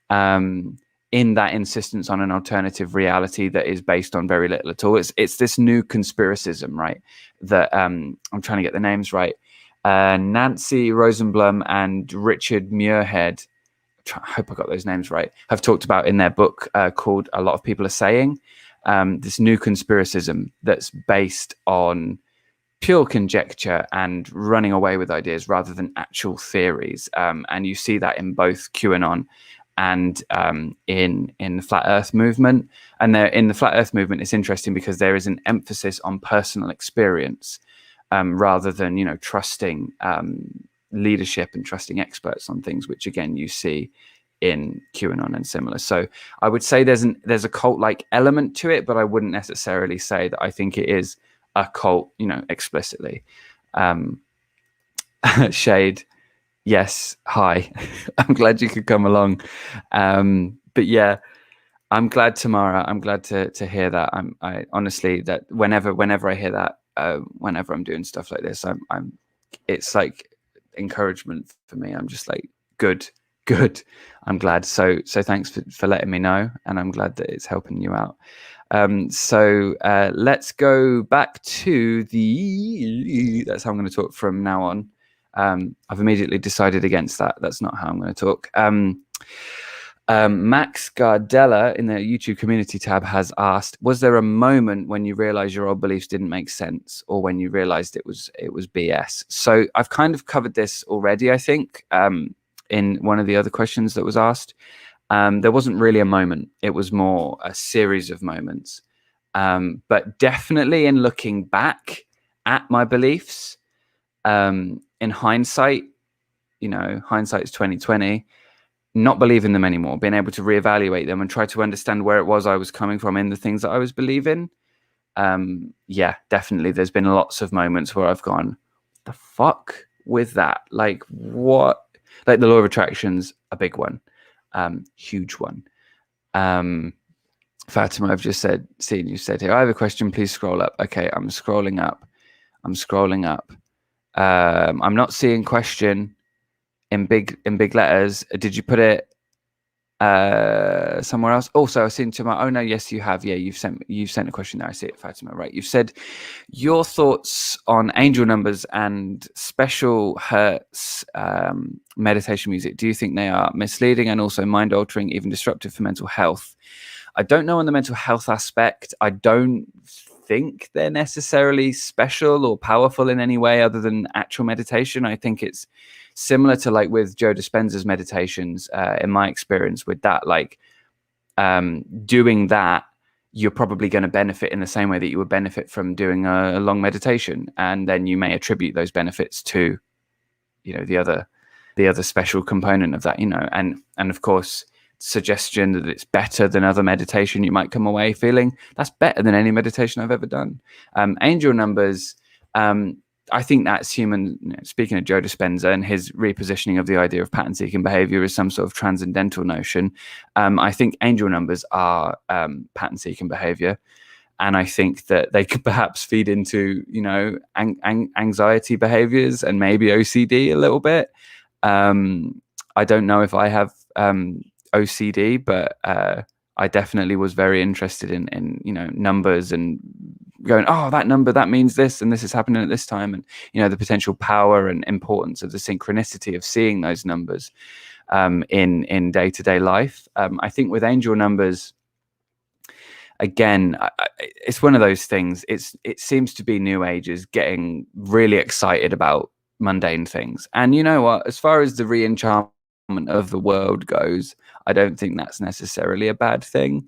in that insistence on an alternative reality that is based on very little at all. It's this new conspiracism, right? That I'm trying to get the names right. Nancy Rosenblum and Richard Muirhead, I hope I got those names right, have talked about in their book called A Lot of People Are Saying. this new conspiracism that's based on pure conjecture and running away with ideas rather than actual theories. And you see that in both QAnon and in the flat Earth movement. And there, in the flat Earth movement, it's interesting because there is an emphasis on personal experience rather than, you know, trusting leadership and trusting experts on things, which again you see in QAnon and similar. So I would say there's a cult-like element to it, but I wouldn't necessarily say that I think it is a cult, you know, explicitly. Shade, yes, hi. I'm glad you could come along. But yeah, I'm glad, Tamara. I'm glad to hear that. I honestly, that whenever I hear that, whenever I'm doing stuff like this, it's like encouragement for me. I'm just like, good. I'm glad. So thanks for letting me know, and I'm glad that it's helping you out. So let's go back to that's how I'm going to talk from now on. I've immediately decided against that. That's not how I'm going to talk. Max Gardella in the YouTube community tab has asked, was there a moment when you realized your old beliefs didn't make sense, or when you realized it was BS? So I've kind of covered this already, I think, in one of the other questions that was asked. There wasn't really a moment. It was more a series of moments. But definitely in looking back at my beliefs, in hindsight, you know, hindsight is 2020, not believing them anymore, being able to reevaluate them and try to understand where it was I was coming from in the things that I was believing. Yeah, definitely. There's been lots of moments where I've gone, the fuck with that? Like, what? Like the law of attraction's a big one. Huge one. Fatima, I've just seen you said here, I have a question, please scroll up. Okay, I'm scrolling up. I'm not seeing question in big letters. Did you put it somewhere else? Also, I've seen Tamara. Oh no, yes, you have. Yeah, you've sent a question there. I see it, Fatima. Right. You've said your thoughts on angel numbers and special hertz meditation music. Do you think they are misleading and also mind altering, even disruptive for mental health? I don't know on the mental health aspect. I don't think they're necessarily special or powerful in any way other than actual meditation. I think it's similar to like with Joe Dispenza's meditations, in my experience with that, like doing that, you're probably going to benefit in the same way that you would benefit from doing a long meditation. And then you may attribute those benefits to, you know, the other special component of that, you know, and of course, suggestion that it's better than other meditation, you might come away feeling that's better than any meditation I've ever done. Angel numbers, I think that's human. You know, speaking of Joe Dispenza and his repositioning of the idea of pattern seeking behavior as some sort of transcendental notion, I think angel numbers are pattern seeking behavior. And I think that they could perhaps feed into, you know, anxiety behaviors and maybe OCD a little bit. I don't know if I have OCD, but I definitely was very interested in you know, numbers and going, oh, that number, that means this, and this is happening at this time, and you know, the potential power and importance of the synchronicity of seeing those numbers in day-to-day life. I think with angel numbers, again, it's one of those things. It seems to be New Agers getting really excited about mundane things, and you know what? As far as the re-enchantment of the world goes, I don't think that's necessarily a bad thing.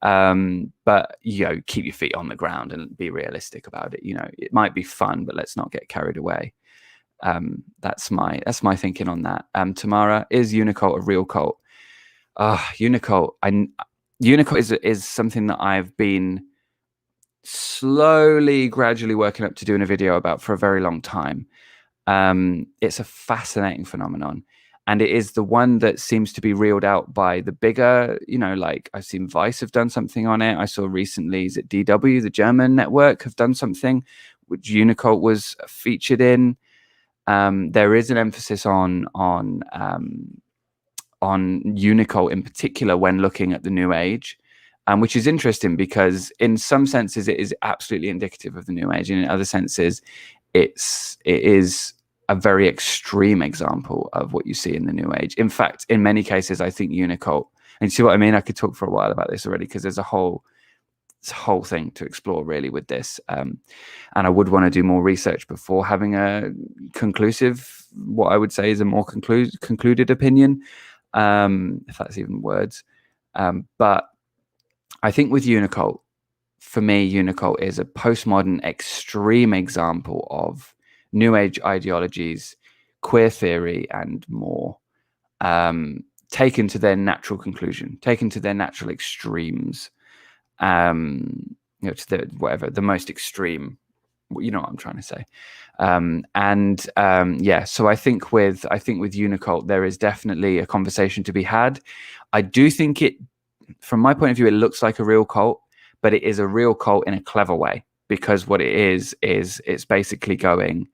But you know, keep your feet on the ground and be realistic about it. You know, it might be fun, but let's not get carried away. That's my thinking on that. Tamara, is Unicult a real cult? Unicult. Unicult is something that I've been slowly, gradually working up to doing a video about for a very long time. It's a fascinating phenomenon. And it is the one that seems to be reeled out by the bigger, you know, like I've seen Vice have done something on it. I saw recently, is it DW, the German network, have done something which Unicult was featured in. There is an emphasis on Unicult in particular when looking at the New Age, which is interesting because in some senses it is absolutely indicative of the New Age, and in other senses it is a very extreme example of what you see in the New Age. In fact, in many cases, I think Unicult, and you see what I mean? I could talk for a while about this already because there's a whole whole thing to explore really with this. And I would want to do more research before having a conclusive, what I would say is a more concluded opinion, if that's even words. But I think with Unicult, for me, Unicult is a postmodern extreme example of New Age ideologies, queer theory, and more, taken to their natural conclusion, taken to their natural extremes, to the most extreme. You know what I'm trying to say. So I think with Unicult, there is definitely a conversation to be had. I do think it, from my point of view, it looks like a real cult, but it is a real cult in a clever way, because what it is it's basically going,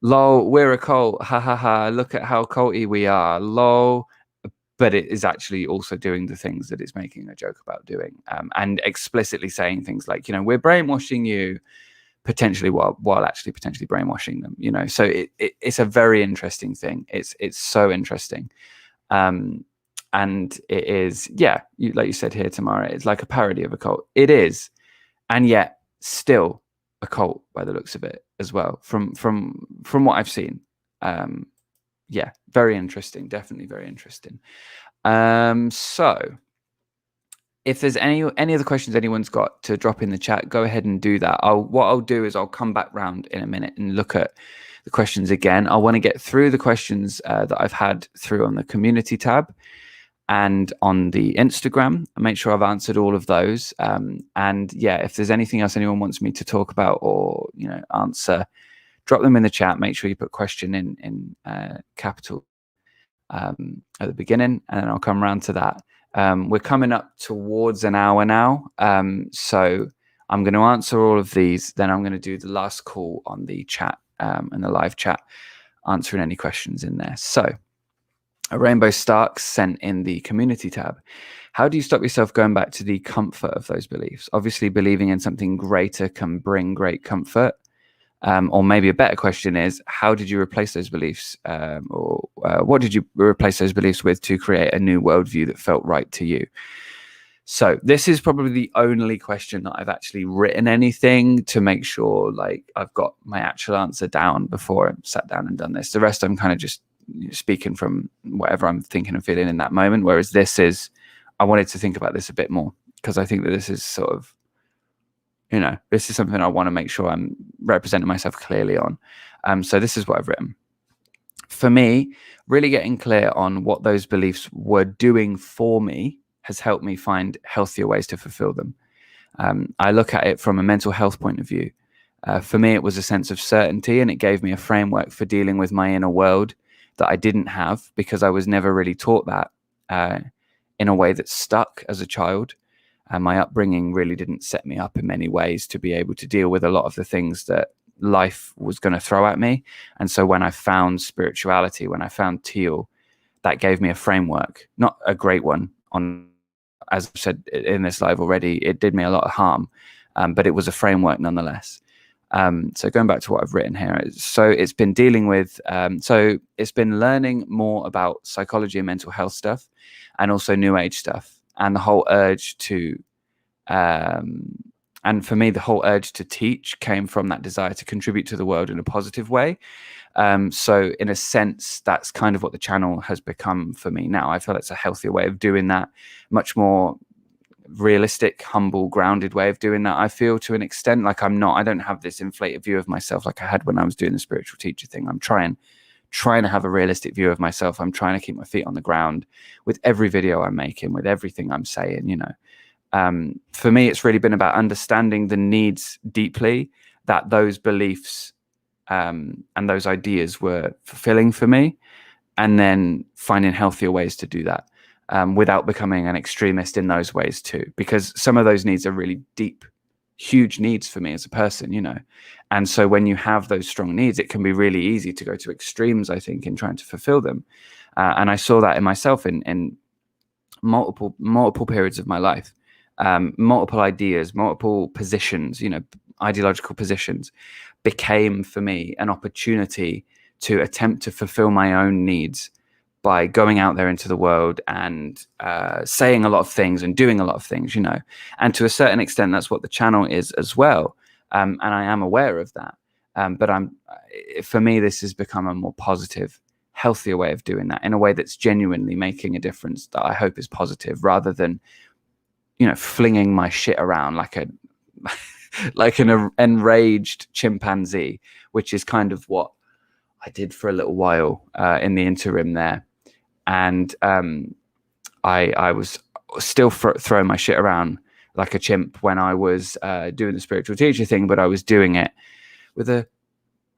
lol, we're a cult, ha ha ha, look at how culty we are, lol. But it is actually also doing the things that it's making a joke about doing, and explicitly saying things like, we're brainwashing you, potentially while actually potentially brainwashing them. So it's a very interesting thing. It's so interesting, and it is, like you said here, Tamara, it's like a parody of a cult. It is, and yet still a cult by the looks of it as well. From what I've seen. Very interesting. Definitely very interesting. So if there's any other questions anyone's got to drop in the chat, go ahead and do that. What I'll do is I'll come back round in a minute and look at the questions again. I want to get through the questions that I've had through on the community tab and on the Instagram, and make sure I've answered all of those. If there's anything else anyone wants me to talk about or answer, drop them in the chat. Make sure you put question in capital at the beginning, and then I'll come around to that. We're coming up towards an hour now, so I'm going to answer all of these, then I'm going to do the last call on the chat and the live chat, answering any questions in there. So a Rainbow Starks sent in the community tab: how do you stop yourself going back to the comfort of those beliefs? Obviously, believing in something greater can bring great comfort. Or maybe a better question is, how did you replace those beliefs? What did you replace those beliefs with to create a new worldview that felt right to you? So this is probably the only question that I've actually written anything to make sure I've got my actual answer down before I sat down and done this. The rest I'm kind of just speaking from whatever I'm thinking and feeling in that moment. Whereas this is, I wanted to think about this a bit more, because I think that this is sort of, this is something I want to make sure I'm representing myself clearly on. So this is what I've written. For me, really getting clear on what those beliefs were doing for me has helped me find healthier ways to fulfill them. I look at it from a mental health point of view. For me, it was a sense of certainty, and it gave me a framework for dealing with my inner world that I didn't have, because I was never really taught that in a way that stuck as a child. And my upbringing really didn't set me up in many ways to be able to deal with a lot of the things that life was going to throw at me. And so when I found spirituality, when I found Teal, that gave me a framework, not a great one. As I've said in this live already, it did me a lot of harm, but it was a framework nonetheless. So going back to what I've written here, so it's been dealing with, it's been learning more about psychology and mental health stuff, and also New Age stuff. And the whole urge to, and for me, the whole urge to teach came from that desire to contribute to the world in a positive way. So in a sense, that's kind of what the channel has become for me now. I feel it's a healthier way of doing that, much more realistic, humble, grounded way of doing that. I feel, to an extent, like I don't have this inflated view of myself like I had when I was doing the spiritual teacher thing. I'm trying to have a realistic view of myself. I'm trying to keep my feet on the ground with every video I'm making, with everything I'm saying. For me, it's really been about understanding the needs deeply that those beliefs and those ideas were fulfilling for me, and then finding healthier ways to do that without becoming an extremist in those ways too, because some of those needs are really deep, huge needs for me as a person. And so when you have those strong needs, it can be really easy to go to extremes, I think, in trying to fulfill them. And I saw that in myself in multiple periods of my life, multiple ideas, multiple positions, ideological positions became for me an opportunity to attempt to fulfill my own needs by going out there into the world and saying a lot of things and doing a lot of things, you know. And to a certain extent, that's what the channel is as well. And I am aware of that. But for me, this has become a more positive, healthier way of doing that, in a way that's genuinely making a difference that I hope is positive, rather than, you know, flinging my shit around like a like an enraged chimpanzee, which is kind of what I did for a little while in the interim there. And I was still throwing my shit around like a chimp when I was doing the spiritual teacher thing, but I was doing it with a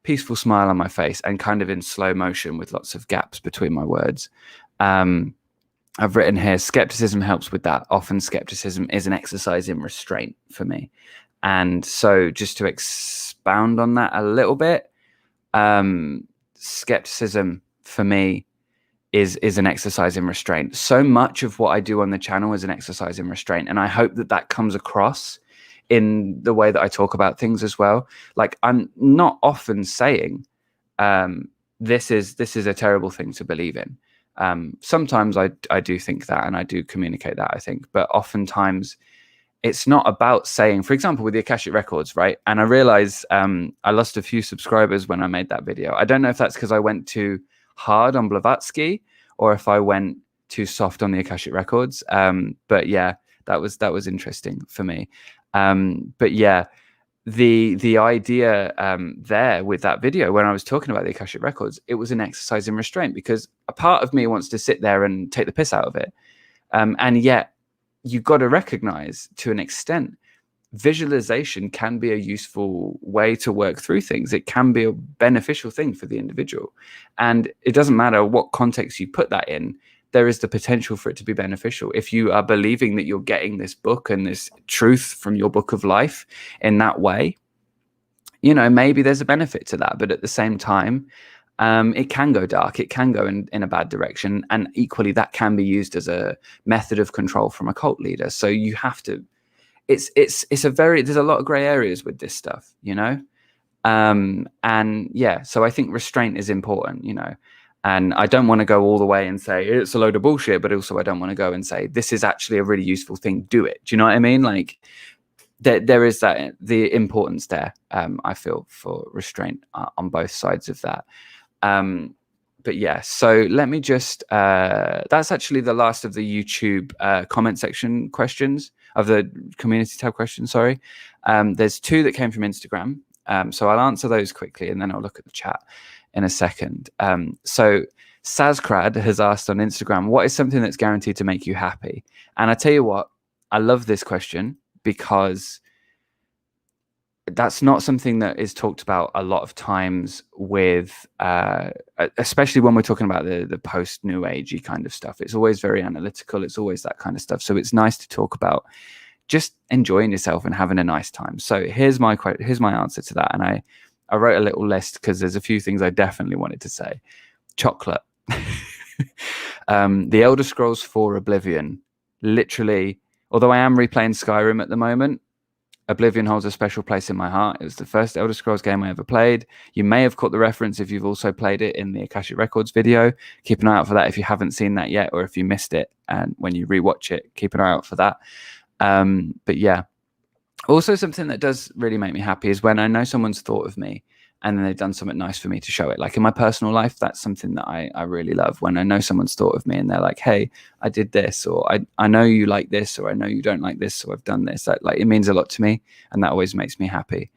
peaceful smile on my face and kind of in slow motion with lots of gaps between my words. I've written here, skepticism helps with that. Often skepticism is an exercise in restraint for me. And so just to expound on that a little bit, skepticism for me is an exercise in restraint. So much of what I do on the channel is an exercise in restraint. And I hope that that comes across in the way that I talk about things as well. Like, I'm not often saying, this is a terrible thing to believe in. Sometimes I do think that, and I do communicate that, I think, but oftentimes it's not about saying, for example, with the Akashic Records, right? And I realize I lost a few subscribers when I made that video. I don't know if that's because I went too hard on Blavatsky or if I went too soft on the Akashic Records. But yeah, that was interesting for me. But yeah, the idea there with that video, when I was talking about the Akashic Records, it was an exercise in restraint, because a part of me wants to sit there and take the piss out of it. And yet you've got to recognize, to an extent, visualization can be a useful way to work through things. It can be a beneficial thing for the individual. And it doesn't matter what context you put that in, there is the potential for it to be beneficial. If you are believing that you're getting this book and this truth from your book of life in that way, you know, maybe there's a benefit to that. But at the same time, it can go dark. It can go in a bad direction. And equally, that can be used as a method of control from a cult leader. So you have to, there's a lot of gray areas with this stuff, you know? And yeah, so I think restraint is important, you know? And I don't want to go all the way and say it's a load of bullshit, but also I don't want to go and say this is actually a really useful thing. Do it. Do you know what I mean? Like, there is that, the importance there, I feel, for restraint on both sides of that. But yeah, so let me just, that's actually the last of the YouTube comment section questions, of the community tab questions, sorry. There's 2 that came from Instagram. So I'll answer those quickly and then I'll look at the chat in a second. So Sazkrad has asked on Instagram, what is something that's guaranteed to make you happy? And I tell you what, I love this question, because that's not something that is talked about a lot of times with, especially when we're talking about the post New Agey kind of stuff. It's always very analytical. It's always that kind of stuff. So it's nice to talk about just enjoying yourself and having a nice time. So here's my answer to that. And I wrote a little list because there's a few things I definitely wanted to say. Chocolate. The Elder Scrolls 4 Oblivion. Literally, although I am replaying Skyrim at the moment, Oblivion holds a special place in my heart. It was the first Elder Scrolls game I ever played. You may have caught the reference if you've also played it in the Akashic Records video. Keep an eye out for that if you haven't seen that yet, or if you missed it, and when you rewatch it, keep an eye out for that. But yeah, also something that does really make me happy is when I know someone's thought of me and then they've done something nice for me to show it. Like in my personal life, that's something that I really love, when I know someone's thought of me and they're like, hey, I did this, or I know you like this, or I know you don't like this, so I've done this. Like, it means a lot to me, and that always makes me happy.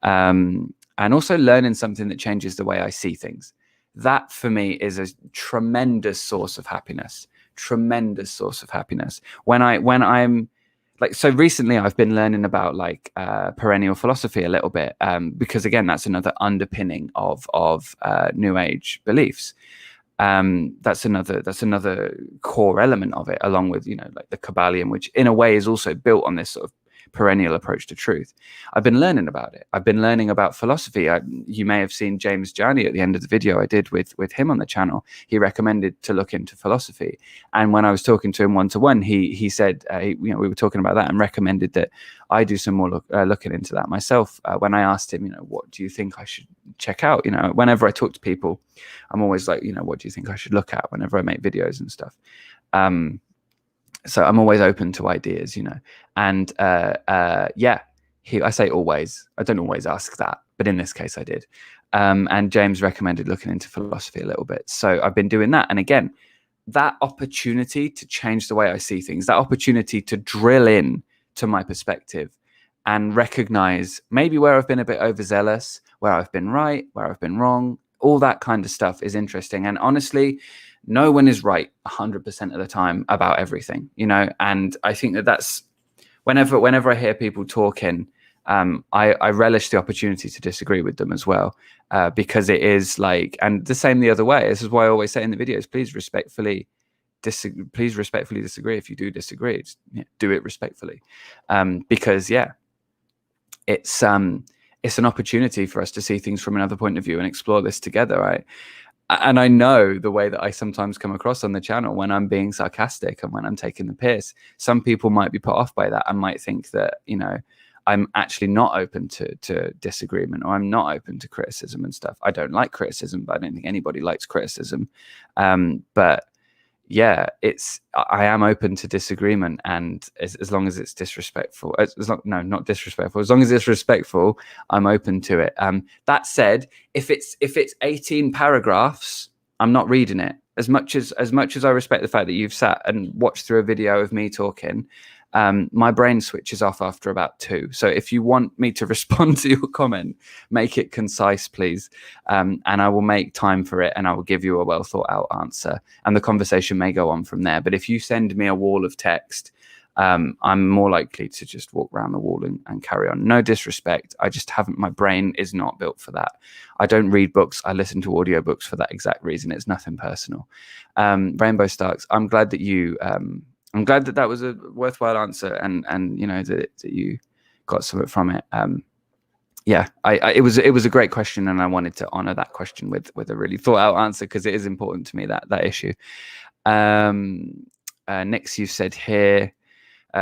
And also learning something that changes the way I see things. That for me is a tremendous source of happiness. Tremendous source of happiness. When I'm like, so recently I've been learning about like perennial philosophy a little bit, because again, that's another underpinning of New Age beliefs. That's another core element of it, along with, you know, like the Kabbalion, which in a way is also built on this sort of perennial approach to truth. I've been learning about it. I've been learning about philosophy. You may have seen James Jani at the end of the video I did with him on the channel. He recommended to look into philosophy, and when I was talking to him one-to-one, he said, we were talking about that and recommended that I do some more looking into that myself. When I asked him, what do you think I should check out? Whenever I talk to people, I'm always like, what do you think I should look at whenever I make videos and stuff? So I'm always open to ideas, and I say always. I don't always ask that, but in this case I did. And James recommended looking into philosophy a little bit. So I've been doing that. And again, that opportunity to change the way I see things, that opportunity to drill in to my perspective and recognize maybe where I've been a bit overzealous, where I've been right, where I've been wrong, all that kind of stuff is interesting. And honestly, no one is right 100% of the time about everything, and I think that's whenever I hear people talking, I relish the opportunity to disagree with them as well, because it is like, and the same the other way. This is why I always say in the videos, please respectfully disagree. If you do disagree, do it respectfully, because it's an opportunity for us to see things from another point of view and explore this together, right? And I know the way that I sometimes come across on the channel when I'm being sarcastic and when I'm taking the piss, some people might be put off by that and might think that, I'm actually not open to disagreement, or I'm not open to criticism and stuff. I don't like criticism, but I don't think anybody likes criticism. But yeah, I am open to disagreement, and as long as it's disrespectful, not disrespectful, as long as it's respectful, I'm open to it. That said, if it's 18 paragraphs, I'm not reading it. As much as I respect the fact that you've sat and watched through a video of me talking, my brain switches off after about 2. So if you want me to respond to your comment, make it concise, please. And I will make time for it, and I will give you a well thought out answer, and the conversation may go on from there. But if you send me a wall of text, I'm more likely to just walk around the wall and carry on. No disrespect. I just haven't, my brain is not built for that. I don't read books. I listen to audiobooks for that exact reason. It's nothing personal. Rainbow Starks, I'm glad that I'm glad that was a worthwhile answer, and that you got something from it. It was a great question, and I wanted to honor that question with a really thought out answer, because it is important to me, that issue. Next, you said here,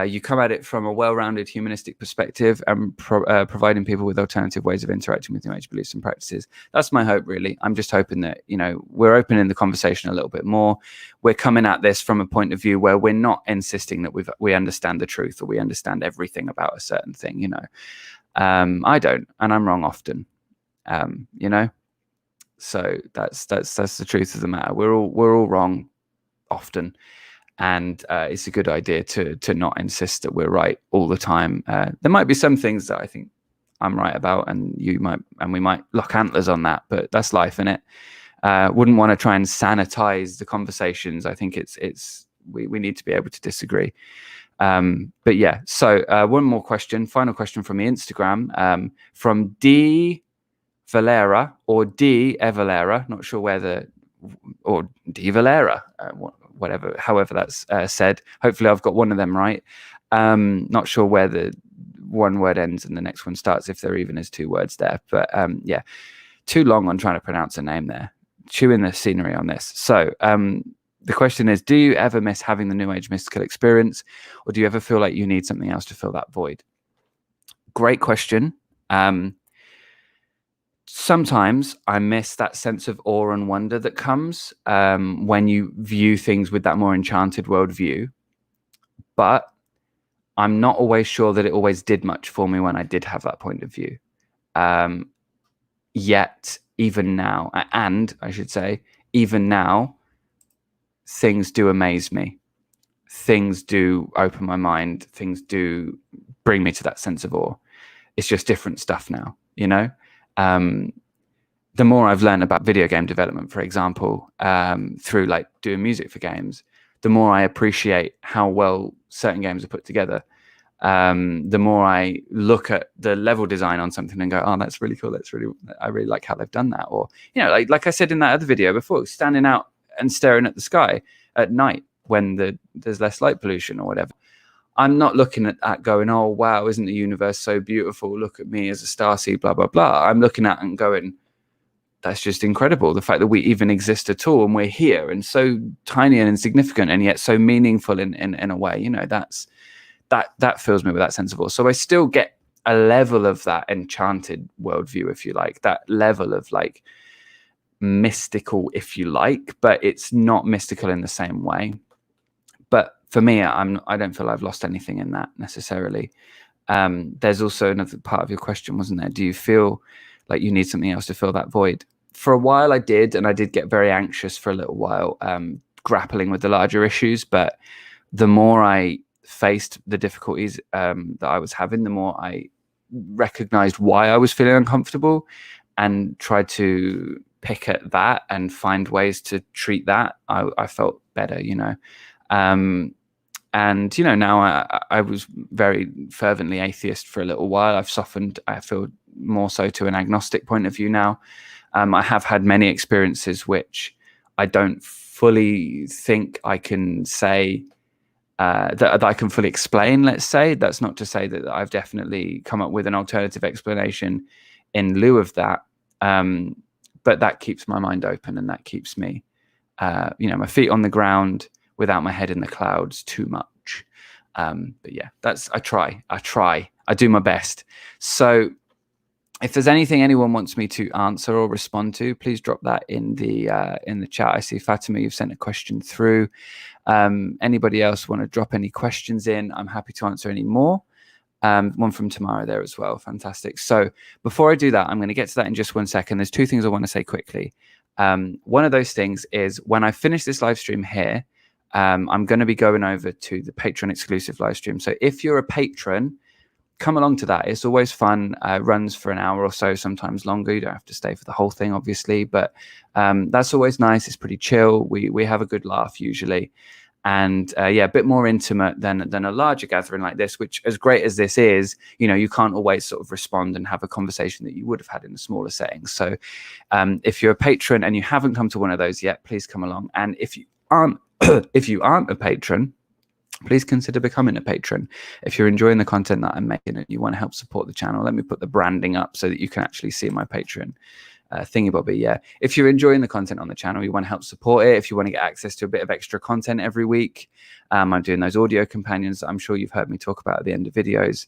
you come at it from a well-rounded humanistic perspective and providing people with alternative ways of interacting with New Age beliefs and practices. That's my hope, really. I'm just hoping that, we're opening the conversation a little bit more. We're coming at this from a point of view where we're not insisting that we understand the truth, or we understand everything about a certain thing, I don't, and I'm wrong often, so that's the truth of the matter. We're all wrong often. And it's a good idea to not insist that we're right all the time. There might be some things that I think I'm right about, and we might lock antlers on that, but that's life, innit? Wouldn't want to try and sanitize the conversations. I think we need to be able to disagree. But yeah, so one more question, final question from the Instagram, from D Valera, or D Evalera, not sure whether, or D Valera, however that's said. Hopefully I've got one of them right. Not sure where the one word ends and the next one starts, if there even is 2 words there, but too long on trying to pronounce a name there. Chewing the scenery on this. So the question is, do you ever miss having the New Age mystical experience, or do you ever feel like you need something else to fill that void? Great question. Sometimes I miss that sense of awe and wonder that comes when you view things with that more enchanted worldview. But I'm not always sure that it always did much for me when I did have that point of view. Yet, even now, and I should say, even now, things do amaze me. Things do open my mind. Things do bring me to that sense of awe. It's just different stuff now, the more I've learned about video game development, for example, through like doing music for games, the more I appreciate how well certain games are put together. The more I look at the level design on something and go, oh, that's really cool. I really like how they've done that. Or, like I said in that other video before, standing out and staring at the sky at night when there's less light pollution or whatever. I'm not looking at that going, oh, wow, isn't the universe so beautiful? Look at me as a starseed, blah, blah, blah. I'm looking at it and going, that's just incredible. The fact that we even exist at all and we're here and so tiny and insignificant and yet so meaningful in a way, that fills me with that sense of awe. So I still get a level of that enchanted worldview, if you like, that level of like mystical, if you like, but it's not mystical in the same way. But for me, I don't feel I've lost anything in that necessarily. There's also another part of your question, wasn't there? Do you feel like you need something else to fill that void? For a while I did, and I did get very anxious for a little while, grappling with the larger issues. But the more I faced the difficulties that I was having, the more I recognized why I was feeling uncomfortable and tried to pick at that and find ways to treat that. I felt better, and now I was very fervently atheist for a little while. I've softened. I feel more so to an agnostic point of view now. I have had many experiences which I don't fully think I can say that I can fully explain. Let's say that's not to say that I've definitely come up with an alternative explanation in lieu of that. But that keeps my mind open, and that keeps me, my feet on the ground without my head in the clouds too much. But yeah, I try, I do my best. So if there's anything anyone wants me to answer or respond to, please drop that in the chat. I see Fatima, you've sent a question through. Anybody else want to drop any questions in? I'm happy to answer any more. One from Tamara there as well. Fantastic. So before I do that, I'm going to get to that in just 1 second. There's two things I want to say quickly. One of those things is when I finish this live stream here, I'm going to be going over to the Patreon exclusive live stream. So if you're a patron, come along to that. It's always fun. Runs for an hour or so, sometimes longer. You don't have to stay for the whole thing, obviously, but that's always nice. It's pretty chill. We have a good laugh usually. And a bit more intimate than a larger gathering like this, which, as great as this is, you can't always sort of respond and have a conversation that you would have had in a smaller setting. So if you're a patron and you haven't come to one of those yet, please come along. And if you aren't a patron, please consider becoming a patron. If you're enjoying the content that I'm making and you want to help support the channel, let me put the branding up so that you can actually see my Patreon thingy bobby. Yeah, if you're enjoying the content on the channel, you want to help support it, if you want to get access to a bit of extra content every week, I'm doing those audio companions that I'm sure you've heard me talk about at the end of videos.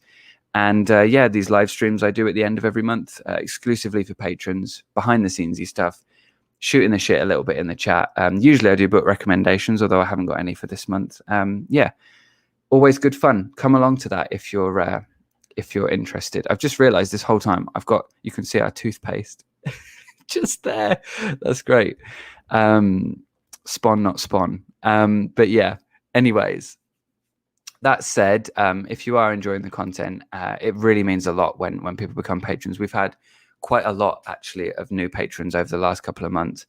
And these live streams I do at the end of every month, exclusively for patrons, behind the scenesy stuff, shooting the shit a little bit in the chat. Usually I do book recommendations, although I haven't got any for this month. Always good fun. Come along to that if you're interested. I've just realized this whole time you can see our toothpaste just there. That's great. Spawn, not spawn. But yeah, anyways, that said, if you are enjoying the content, it really means a lot when people become patrons. We've had quite a lot actually of new patrons over the last couple of months,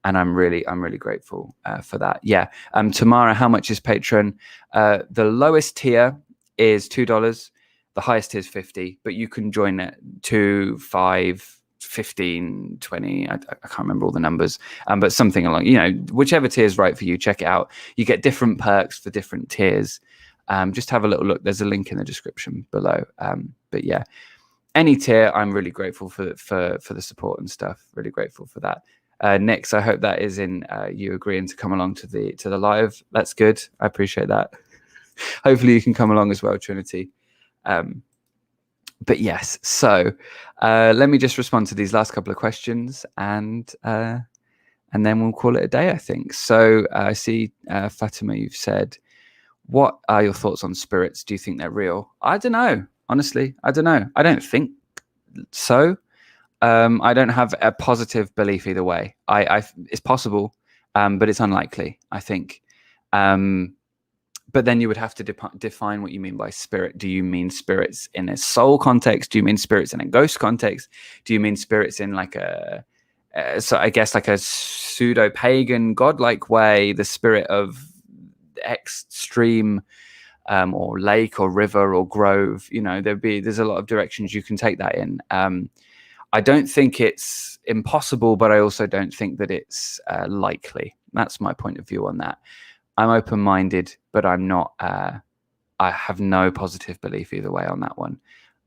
and I'm really grateful for that. Tamara, how much is Patreon? The lowest tier is $2, the highest tier is $50, but you can join it 2, 5, 15, 20, I can't remember all the numbers, but something along, whichever tier is right for you, check it out. You get different perks for different tiers. Just have a little look. There's a link in the description below. But yeah, any tier, I'm really grateful for the support and stuff. Really grateful for that. Nix, I hope that is in you agreeing to come along to the live. That's good. I appreciate that. Hopefully you can come along as well, Trinity. But yes, so let me just respond to these last couple of questions, and then we'll call it a day, I think. So I see Fatima, you've said, what are your thoughts on spirits? Do you think they're real? I don't know. Honestly, I don't know. I don't think so. I don't have a positive belief either way. It's possible, but it's unlikely, I think. But then you would have to define what you mean by spirit. Do you mean spirits in a soul context? Do you mean spirits in a ghost context? Do you mean spirits in like so I guess like a pseudo-pagan godlike way, the spirit of X stream or lake or river or grove? There's a lot of directions you can take that in. I don't think it's impossible, but I also don't think that it's likely. That's my point of view on that. I'm open-minded, but I'm not I have no positive belief either way on that one.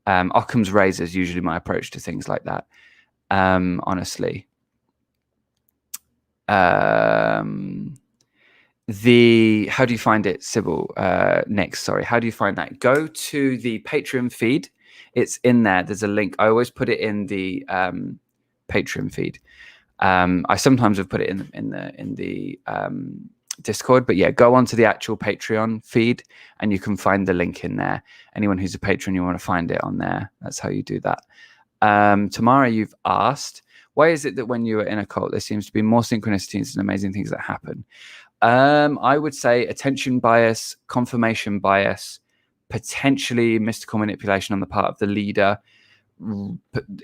Occam's razor is usually my approach to things like that. Honestly. How do you find it, Sybil? Next, sorry. How do you find that? Go to the Patreon feed. It's in there. There's a link. I always put it in the Patreon feed. I sometimes have put it in the Discord, but yeah, go onto the actual Patreon feed and you can find the link in there. Anyone who's a patron, you want to find it on there. That's how you do that. Tamara, you've asked, why is it that when you are in a cult, there seems to be more synchronicities and amazing things that happen? I would say attention bias, confirmation bias, potentially mystical manipulation on the part of the leader,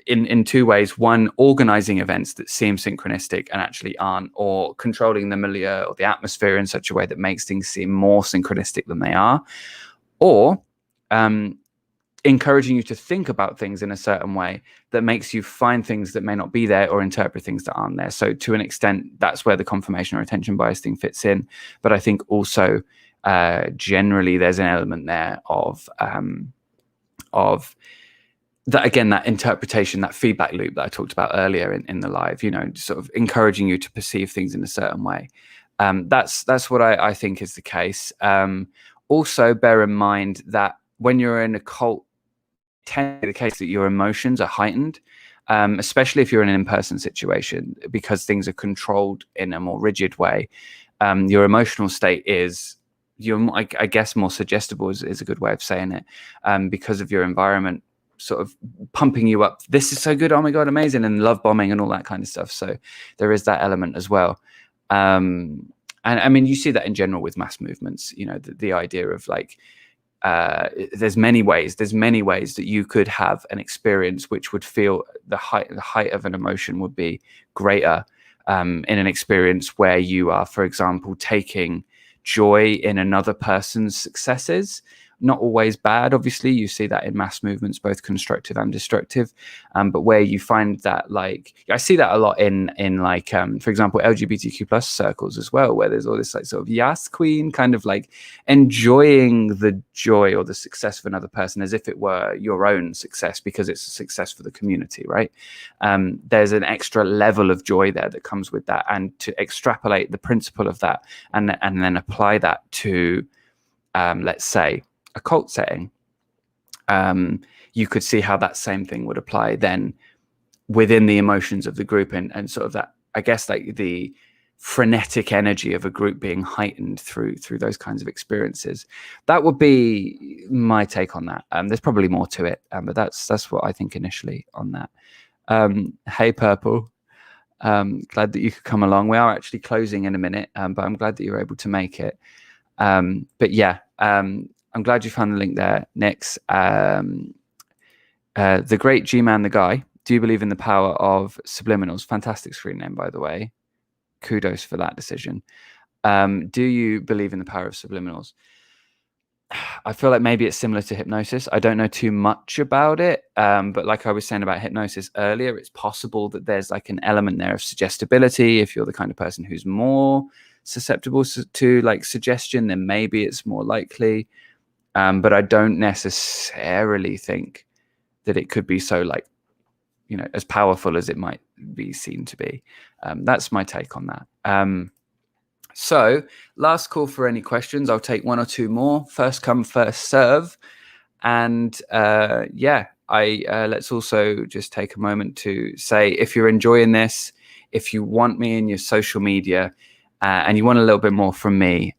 in two ways. One, organizing events that seem synchronistic and actually aren't, or controlling the milieu or the atmosphere in such a way that makes things seem more synchronistic than they are, or encouraging you to think about things in a certain way that makes you find things that may not be there or interpret things that aren't there. So to an extent, that's where the confirmation or attention bias thing fits in. But I think also generally there's an element there of that, again, that interpretation, that feedback loop that I talked about earlier in the live, you know, sort of encouraging you to perceive things in a certain way. That's what I think is the case. Also bear in mind that when you're in a cult, tend to be the case that your emotions are heightened, especially if you're in an in-person situation, because things are controlled in a more rigid way. Your emotional state is, I guess, more suggestible is a good way of saying it, because of your environment sort of pumping you up. This is so good. Oh my God, amazing. And love bombing and all that kind of stuff. So there is that element as well. And I mean, you see that in general with mass movements, you know, the idea of like, there's many ways that you could have an experience which would feel the height of an emotion would be greater in an experience where you are, for example, taking joy in another person's successes. Not always bad, obviously. You see that in mass movements, both constructive and destructive. But where you find that, like, I see that a lot in like, for example, LGBTQ plus circles as well, where there's all this like sort of yes queen kind of like enjoying the joy or the success of another person as if it were your own success, because it's a success for the community, right? There's an extra level of joy there that comes with that, and to extrapolate the principle of that and then apply that to, let's say, a cult setting, you could see how that same thing would apply then within the emotions of the group, and sort of that, I guess, like the frenetic energy of a group being heightened through those kinds of experiences. That would be my take on that. There's probably more to it, but that's what I think initially on that. Hey Purple, glad that you could come along. We are actually closing in a minute, but I'm glad that you're able to make it. But yeah, I'm glad you found the link there, Nix. The great G-Man the Guy. Do you believe in the power of subliminals? Fantastic screen name, by the way. Kudos for that decision. Do you believe in the power of subliminals? I feel like maybe it's similar to hypnosis. I don't know too much about it, but like I was saying about hypnosis earlier, it's possible that there's like an element there of suggestibility. If you're the kind of person who's more susceptible to like suggestion, then maybe it's more likely. But I don't necessarily think that it could be so, like, you know, as powerful as it might be seen to be. That's my take on that. So last call for any questions. I'll take one or two more. First come, first serve. And yeah, let's also just take a moment to say, if you're enjoying this, if you want me in your social media and you want a little bit more from me,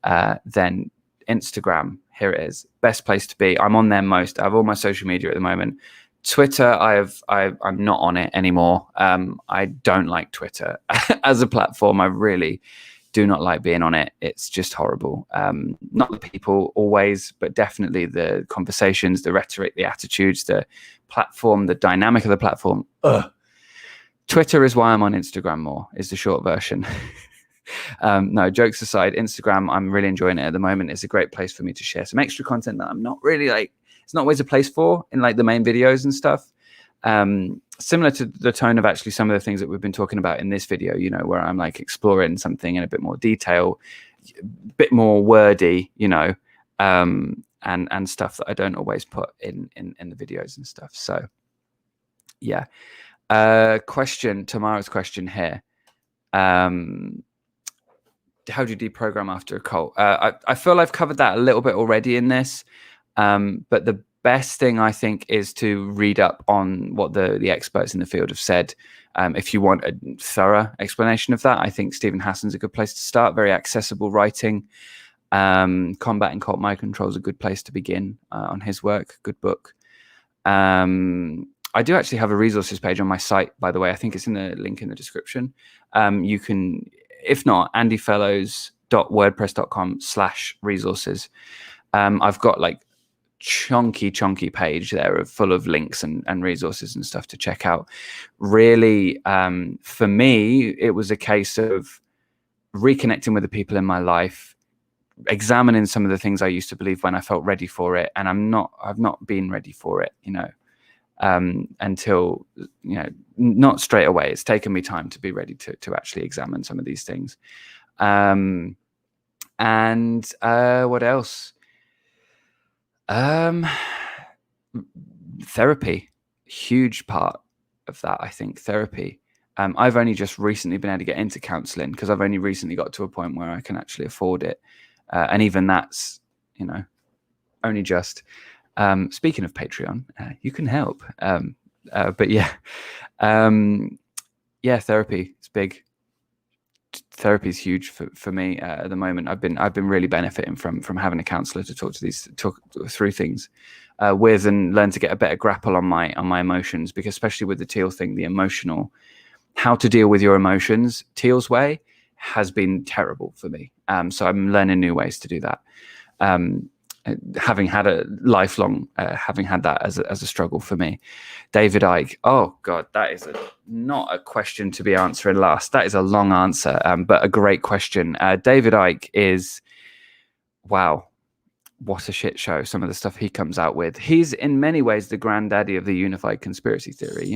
then Instagram, here it is, best place to be. I'm on there most. I have all my social media at the moment. Twitter, I'm not on it anymore. I don't like Twitter as a platform. I really do not like being on it. It's just horrible. Not the people always, but definitely the conversations, the rhetoric, the attitudes, the platform, the dynamic of the platform. Ugh. Twitter is why I'm on Instagram more, is the short version. No, jokes aside, Instagram, I'm really enjoying it at the moment. It's a great place for me to share some extra content that I'm not really like, it's not always a place for in like the main videos and stuff. Similar to the tone of actually some of the things that we've been talking about in this video, you know, where I'm like exploring something in a bit more detail, a bit more wordy, you know, and and stuff that I don't always put in the videos and stuff. So yeah. Tomorrow's question here. How do you deprogram after a cult? I feel I've covered that a little bit already in this, but the best thing I think is to read up on what the experts in the field have said. If you want a thorough explanation of that, I think Stephen Hassan's a good place to start. Very accessible writing. Combating Cult Mind Control is a good place to begin on his work. Good book. I do actually have a resources page on my site, by the way. I think it's in the link in the description. You can, if not, andyfellows.wordpress.com/resources. I've got like chunky page there full of links and resources and stuff to check out. Really, for me, it was a case of reconnecting with the people in my life, examining some of the things I used to believe when I felt ready for it, and I've not been ready for it, until, not straight away. It's taken me time to be ready to actually examine some of these things. And what else? Therapy, huge part of that, I think. Therapy. I've only just recently been able to get into counseling because I've only recently got to a point where I can actually afford it. And even that's, only just. Speaking of Patreon, you can help. But yeah, therapy is big. Therapy is huge for me at the moment. I've been really benefiting from having a counselor to talk through things with, and learn to get a better grapple on my emotions, because especially with the Teal thing, the emotional, how to deal with your emotions, Teal's way has been terrible for me. So I'm learning new ways to do that. Having had a lifelong, having had that as a struggle for me. David Icke. Oh God, that is not a question to be answering last. That is a long answer, but a great question. David Icke is, wow, what a shit show. Some of the stuff he comes out with. He's in many ways the granddaddy of the unified conspiracy theory.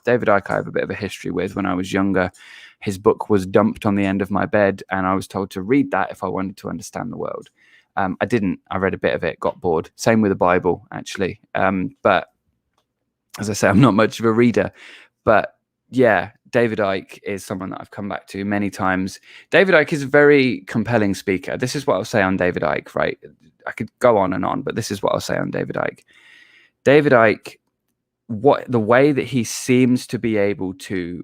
David Icke, I have a bit of a history with. When I was younger, his book was dumped on the end of my bed, and I was told to read that if I wanted to understand the world. I didn't. I read a bit of it, got bored. Same with the Bible, actually. But as I say, I'm not much of a reader. But yeah, David Icke is someone that I've come back to many times. David Icke is a very compelling speaker. This is what I'll say on David Icke, right? I could go on and on, but this is what I'll say on David Icke. David Icke, the way that he seems to be able to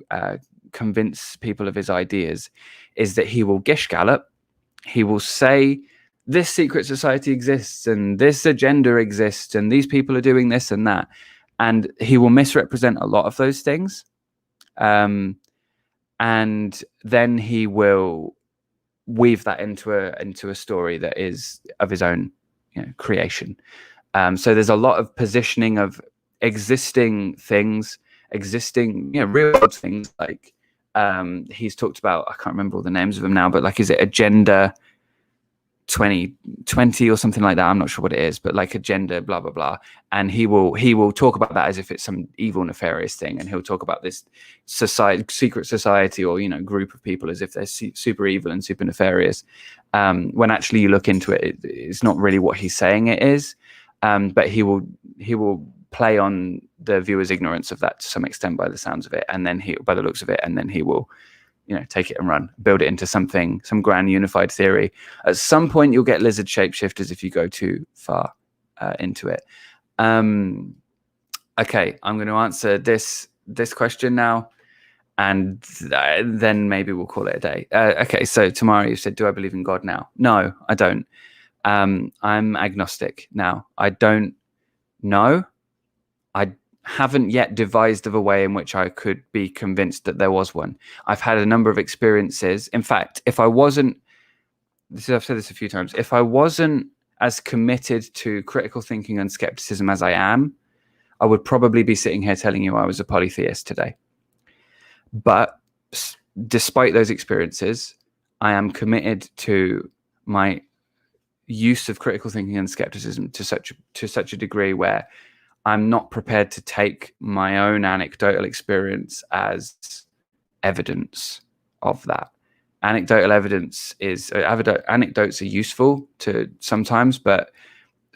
convince people of his ideas is that he will gish gallop. He will say, this secret society exists and this agenda exists and these people are doing this and that. And he will misrepresent a lot of those things. And then he will weave that into a story that is of his own creation. So there's a lot of positioning of existing things, real world things, like he's talked about, I can't remember all the names of them now, but like, is it Agenda 2020 or something like that? I'm not sure what it is, but like agenda, blah, blah, blah. And he will talk about that as if it's some evil, nefarious thing. And he'll talk about this secret society or, group of people as if they're super evil and super nefarious. When actually you look into it, it's not really what he's saying it is. But he will play on the viewer's ignorance of that to some extent by the sounds of it. And then by the looks of it, and then he will take it and run, build it into some grand unified theory. At some point, you'll get lizard shapeshifters if you go too far into it. Okay, I'm going to answer this question now, and then maybe we'll call it a day. Okay, so Tamara, you said, do I believe in God now? No, I don't. I'm agnostic now. I don't know. I haven't yet devised of a way in which I could be convinced that there was one. I've had a number of experiences. In fact, I've said this a few times, if I wasn't as committed to critical thinking and skepticism as I am, I would probably be sitting here telling you I was a polytheist today. But despite those experiences, I am committed to my use of critical thinking and skepticism to such a degree where I'm not prepared to take my own anecdotal experience as evidence of that. Anecdotal evidence anecdotes are useful to sometimes, but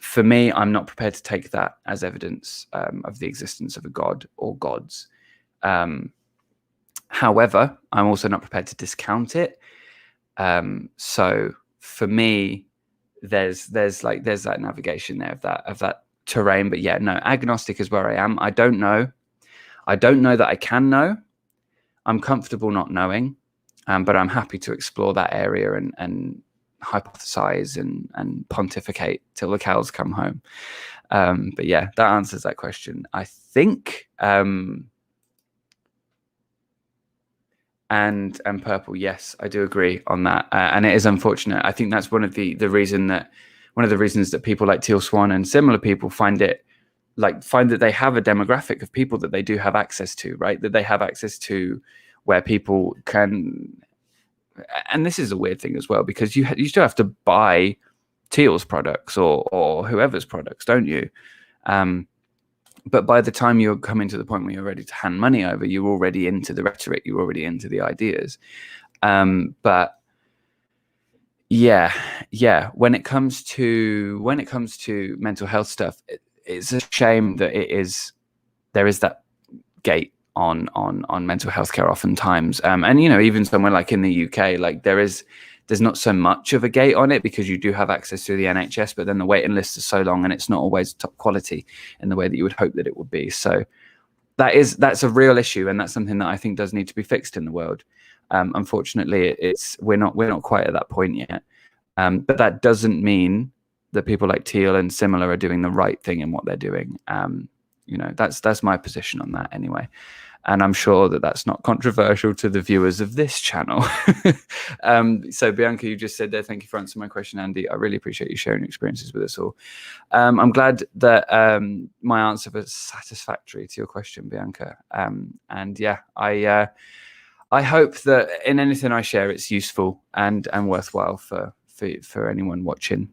for me, I'm not prepared to take that as evidence of the existence of a god or gods. However, I'm also not prepared to discount it. So for me, there's that navigation there of that terrain. But yeah, no, agnostic is where I am. I don't know that I can know. I'm comfortable not knowing, but I'm happy to explore that area and hypothesize and pontificate till the cows come home. But yeah, that answers that question, I think. And purple, yes, I do agree on that, and it is unfortunate. I think that's one of the reasons that people like Teal Swan and similar people find that they have a demographic of people that they do have access to, right? That they have access to where people can, and this is a weird thing as well, because you still have to buy Teal's products or whoever's products, don't you? But by the time you're coming to the point where you're ready to hand money over, you're already into the rhetoric, you're already into the ideas. But yeah, when it comes to mental health stuff, it's a shame that there is that gate on mental health care oftentimes. And even somewhere like in the UK, like there's not so much of a gate on it, because you do have access to the NHS, but then the waiting list is so long and it's not always top quality in the way that you would hope that it would be. So that's a real issue, and that's something that I think does need to be fixed in the world. Unfortunately, we're not quite at that point yet. But that doesn't mean that people like Teal and similar are doing the right thing in what they're doing. That's my position on that anyway. And I'm sure that that's not controversial to the viewers of this channel. So Bianca, you just said there, thank you for answering my question, Andy. I really appreciate you sharing experiences with us all. I'm glad that my answer was satisfactory to your question, Bianca. And yeah, I hope that in anything I share, it's useful and worthwhile for anyone watching,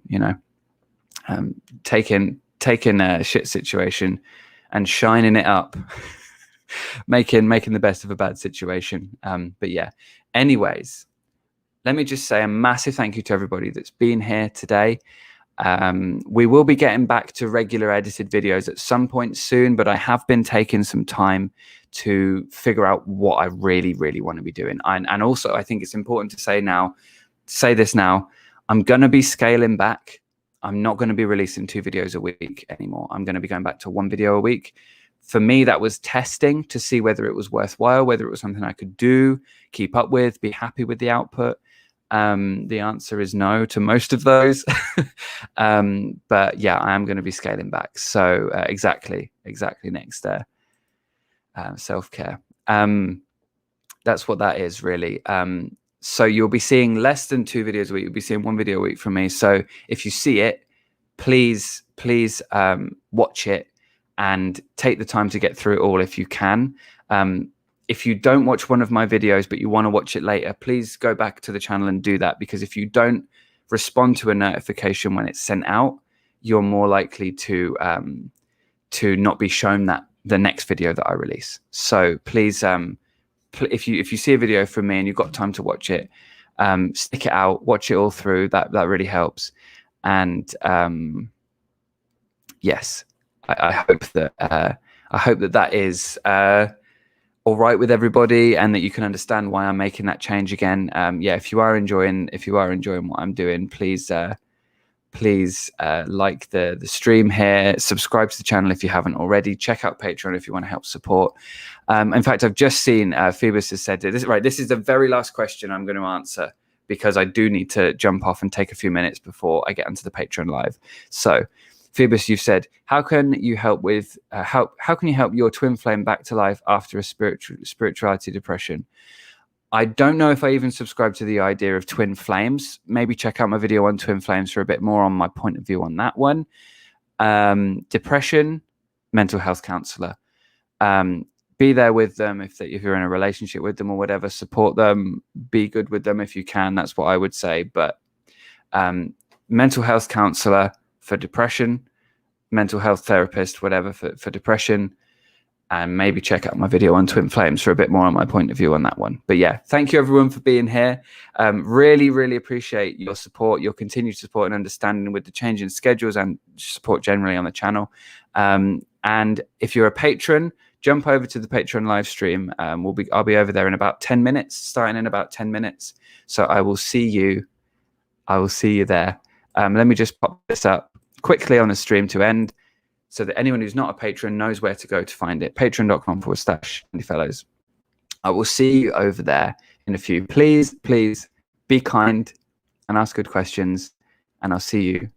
taking a shit situation and shining it up. making the best of a bad situation. But yeah, anyways, let me just say a massive thank you to everybody that's been here today. We will be getting back to regular edited videos at some point soon, but I have been taking some time to figure out what I really, really want to be doing. And also, I think it's important to say this now, I'm going to be scaling back. I'm not going to be releasing 2 videos a week anymore. I'm going to be going back to 1 video a week. For me, that was testing to see whether it was worthwhile, whether it was something I could do, keep up with, be happy with the output. The answer is no to most of those. But yeah, I am going to be scaling back. So exactly next there. Self-care. That's what that is really. So you'll be seeing less than 2 videos a week. You'll be seeing 1 video a week from me. So if you see it, please watch it and take the time to get through it all if you can. If you don't watch one of my videos but you want to watch it later, please go back to the channel and do that, because if you don't respond to a notification when it's sent out, you're more likely to not be shown the next video that I release. So please, if you see a video from me and you've got time to watch it, stick it out, watch it all through. That really helps. And yes, I hope that is all right with everybody, and that you can understand why I'm making that change again. Yeah, if you are enjoying what I'm doing, please like the stream here, subscribe to the channel if you haven't already, check out Patreon if you want to help support. In fact, I've just seen Phoebus has said this. Right, this is the very last question I'm going to answer, because I do need to jump off and take a few minutes before I get onto the Patreon live. So Phoebus, you've said, how can you help your twin flame back to life after a spirituality depression? I don't know if I even subscribe to the idea of twin flames. Maybe check out my video on twin flames for a bit more on my point of view on that one. Depression, mental health counselor. Be there with them if you're in a relationship with them or whatever. Support them. Be good with them if you can. That's what I would say. But mental health counselor for depression, mental health therapist, whatever, for depression. and maybe check out my video on Twin Flames for a bit more on my point of view on that one. But yeah, thank you everyone for being here. Really, really appreciate your support, your continued support and understanding with the changing schedules and support generally on the channel. And if you're a patron, jump over to the Patreon live stream. I'll be over there in about 10 minutes, starting in about 10 minutes. So I will see you there. Let me just pop this up quickly on the stream to end, so that anyone who's not a patron knows where to go to find it. Patreon.com/Andyfellows. I will see you over there in a few. Please be kind and ask good questions, and I'll see you